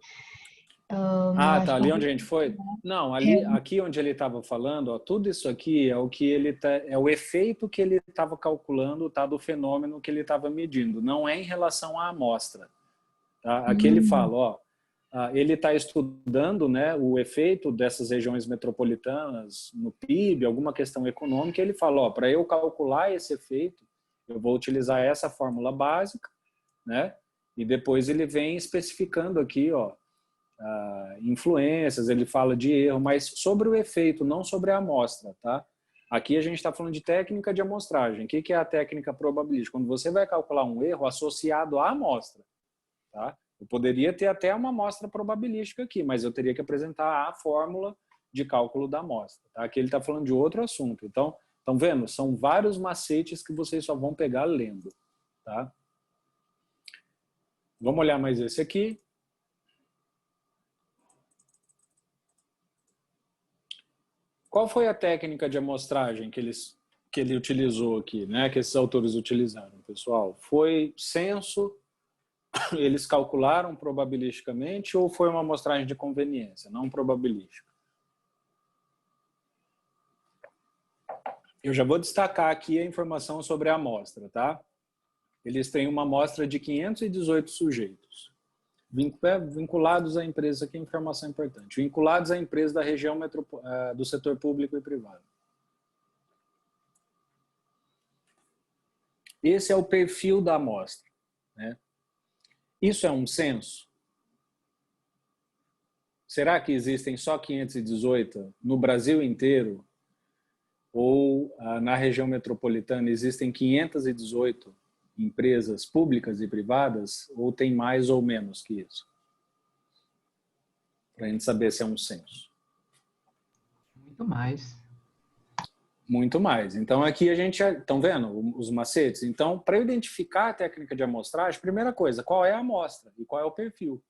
Tá, ali onde a gente foi? Não, aqui onde ele estava falando, ó, tudo isso aqui é o que é o efeito que ele estava calculando, tá, do fenômeno que ele estava medindo, não é em relação à amostra. Tá? Aqui ele fala, ó, ele está estudando, né, o efeito dessas regiões metropolitanas no PIB, alguma questão econômica, ele fala, ó, para eu calcular esse efeito, eu vou utilizar essa fórmula básica, né, e depois ele vem especificando aqui, ó, influências, ele fala de erro, mas sobre o efeito, não sobre a amostra, tá? Aqui a gente está falando de técnica de amostragem. O que é a técnica probabilística? Quando você vai calcular um erro associado à amostra, tá? Eu poderia ter até uma amostra probabilística aqui, mas eu teria que apresentar a fórmula de cálculo da amostra, tá? Aqui ele está falando de outro assunto. Então, estão vendo? São vários macetes que vocês só vão pegar lendo, tá? Vamos olhar mais esse aqui. Qual foi a técnica de amostragem que ele utilizou aqui, né? Que esses autores utilizaram, pessoal? Foi censo, eles calcularam probabilisticamente ou foi uma amostragem de conveniência, não probabilística? Eu já vou destacar aqui a informação sobre a amostra, tá? Eles têm uma amostra de 518 sujeitos. Vinculados à empresa, aqui é informação importante, vinculados à empresa da região do setor público e privado. Esse é o perfil da amostra, né? Isso é um censo? Será que existem só 518 no Brasil inteiro? Ou na região metropolitana existem 518 empresas públicas e privadas, ou tem mais ou menos que isso? Para a gente saber se é um censo. Muito mais. Muito mais. Então aqui a gente... Estão vendo os macetes? Então, para identificar a técnica de amostragem, primeira coisa, qual é a amostra e qual é o perfil?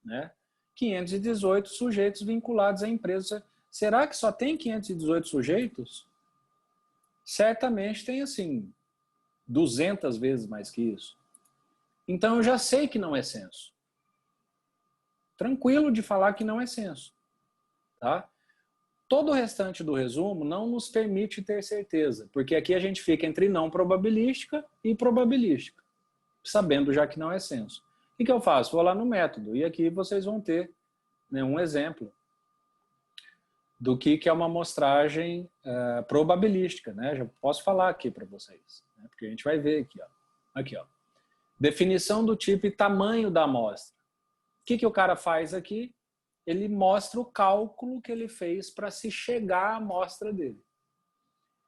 Né? 518 sujeitos vinculados à empresa. Será que só tem 518 sujeitos? Certamente tem, assim, 200 vezes mais que isso. Então eu já sei que não é censo. Tranquilo de falar que não é censo. Tá? Todo o restante do resumo não nos permite ter certeza, porque aqui a gente fica entre não probabilística e probabilística, sabendo já que não é censo. O que eu faço? Vou lá no método, e aqui vocês vão ter, né, um exemplo do que é uma amostragem probabilística, né? Já posso falar aqui para vocês, né? Porque a gente vai ver aqui, ó. Aqui, ó. Definição do tipo e tamanho da amostra. O que o cara faz aqui? Ele mostra o cálculo que ele fez para se chegar à amostra dele.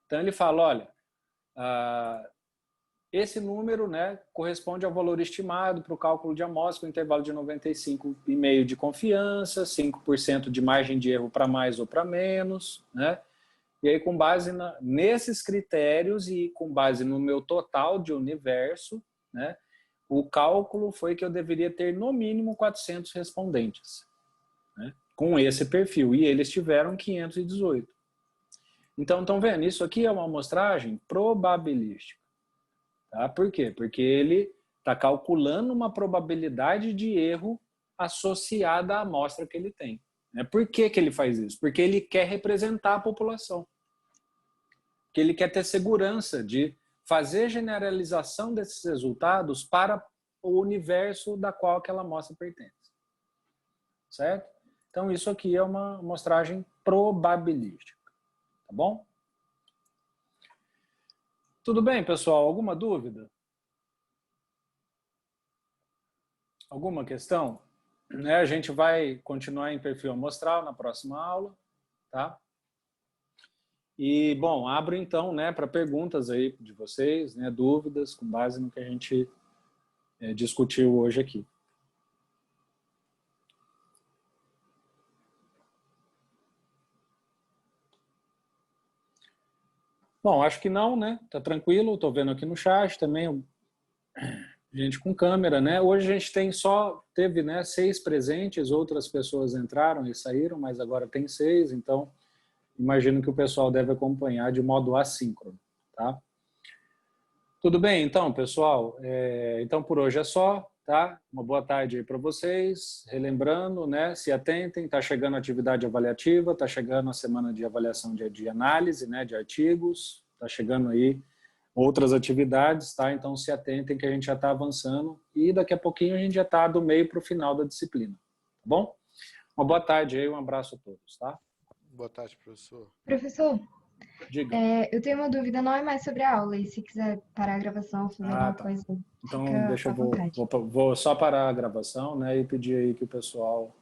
Então ele fala, olha, esse número, né, corresponde ao valor estimado para o cálculo de amostra, com intervalo de 95,5% de confiança, 5% de margem de erro para mais ou para menos, né? E aí, com base nesses critérios e com base no meu total de universo, né, o cálculo foi que eu deveria ter no mínimo 400 respondentes, né, com esse perfil, e eles tiveram 518. Então, estão vendo? Isso aqui é uma amostragem probabilística. Tá? Por quê? Porque ele está calculando uma probabilidade de erro associada à amostra que ele tem. Por que ele faz isso? Porque ele quer representar a população. Porque ele quer ter segurança de fazer generalização desses resultados para o universo da qual aquela amostra pertence. Certo? Então, isso aqui é uma amostragem probabilística. Tá bom? Tudo bem, pessoal? Alguma dúvida? Alguma questão? Né, a gente vai continuar em perfil amostral na próxima aula, tá? E, bom, abro então, né, para perguntas aí de vocês, né, dúvidas, com base no que a gente discutiu hoje aqui. Bom, acho que não, né? Tá tranquilo, tô vendo aqui no chat também, gente com câmera, né? Hoje a gente teve, né, 6 presentes, outras pessoas entraram e saíram, mas agora tem 6, então imagino que o pessoal deve acompanhar de modo assíncrono, tá? Tudo bem, então, pessoal? Então, por hoje é só, tá? Uma boa tarde aí para vocês. Relembrando, né? Se atentem, está chegando a atividade avaliativa, está chegando a semana de avaliação de análise, né? De artigos, está chegando aí outras atividades, tá? Então, se atentem que a gente já está avançando e daqui a pouquinho a gente já está do meio para o final da disciplina, tá bom? Uma boa tarde aí, um abraço a todos, tá? Boa tarde, professor. Professor, Diga. eu tenho uma dúvida, não é mais sobre a aula, e se quiser parar a gravação, fazer alguma Tá. coisa, Então, fica deixa à eu vontade. vou só parar a gravação, né, e pedir aí que o pessoal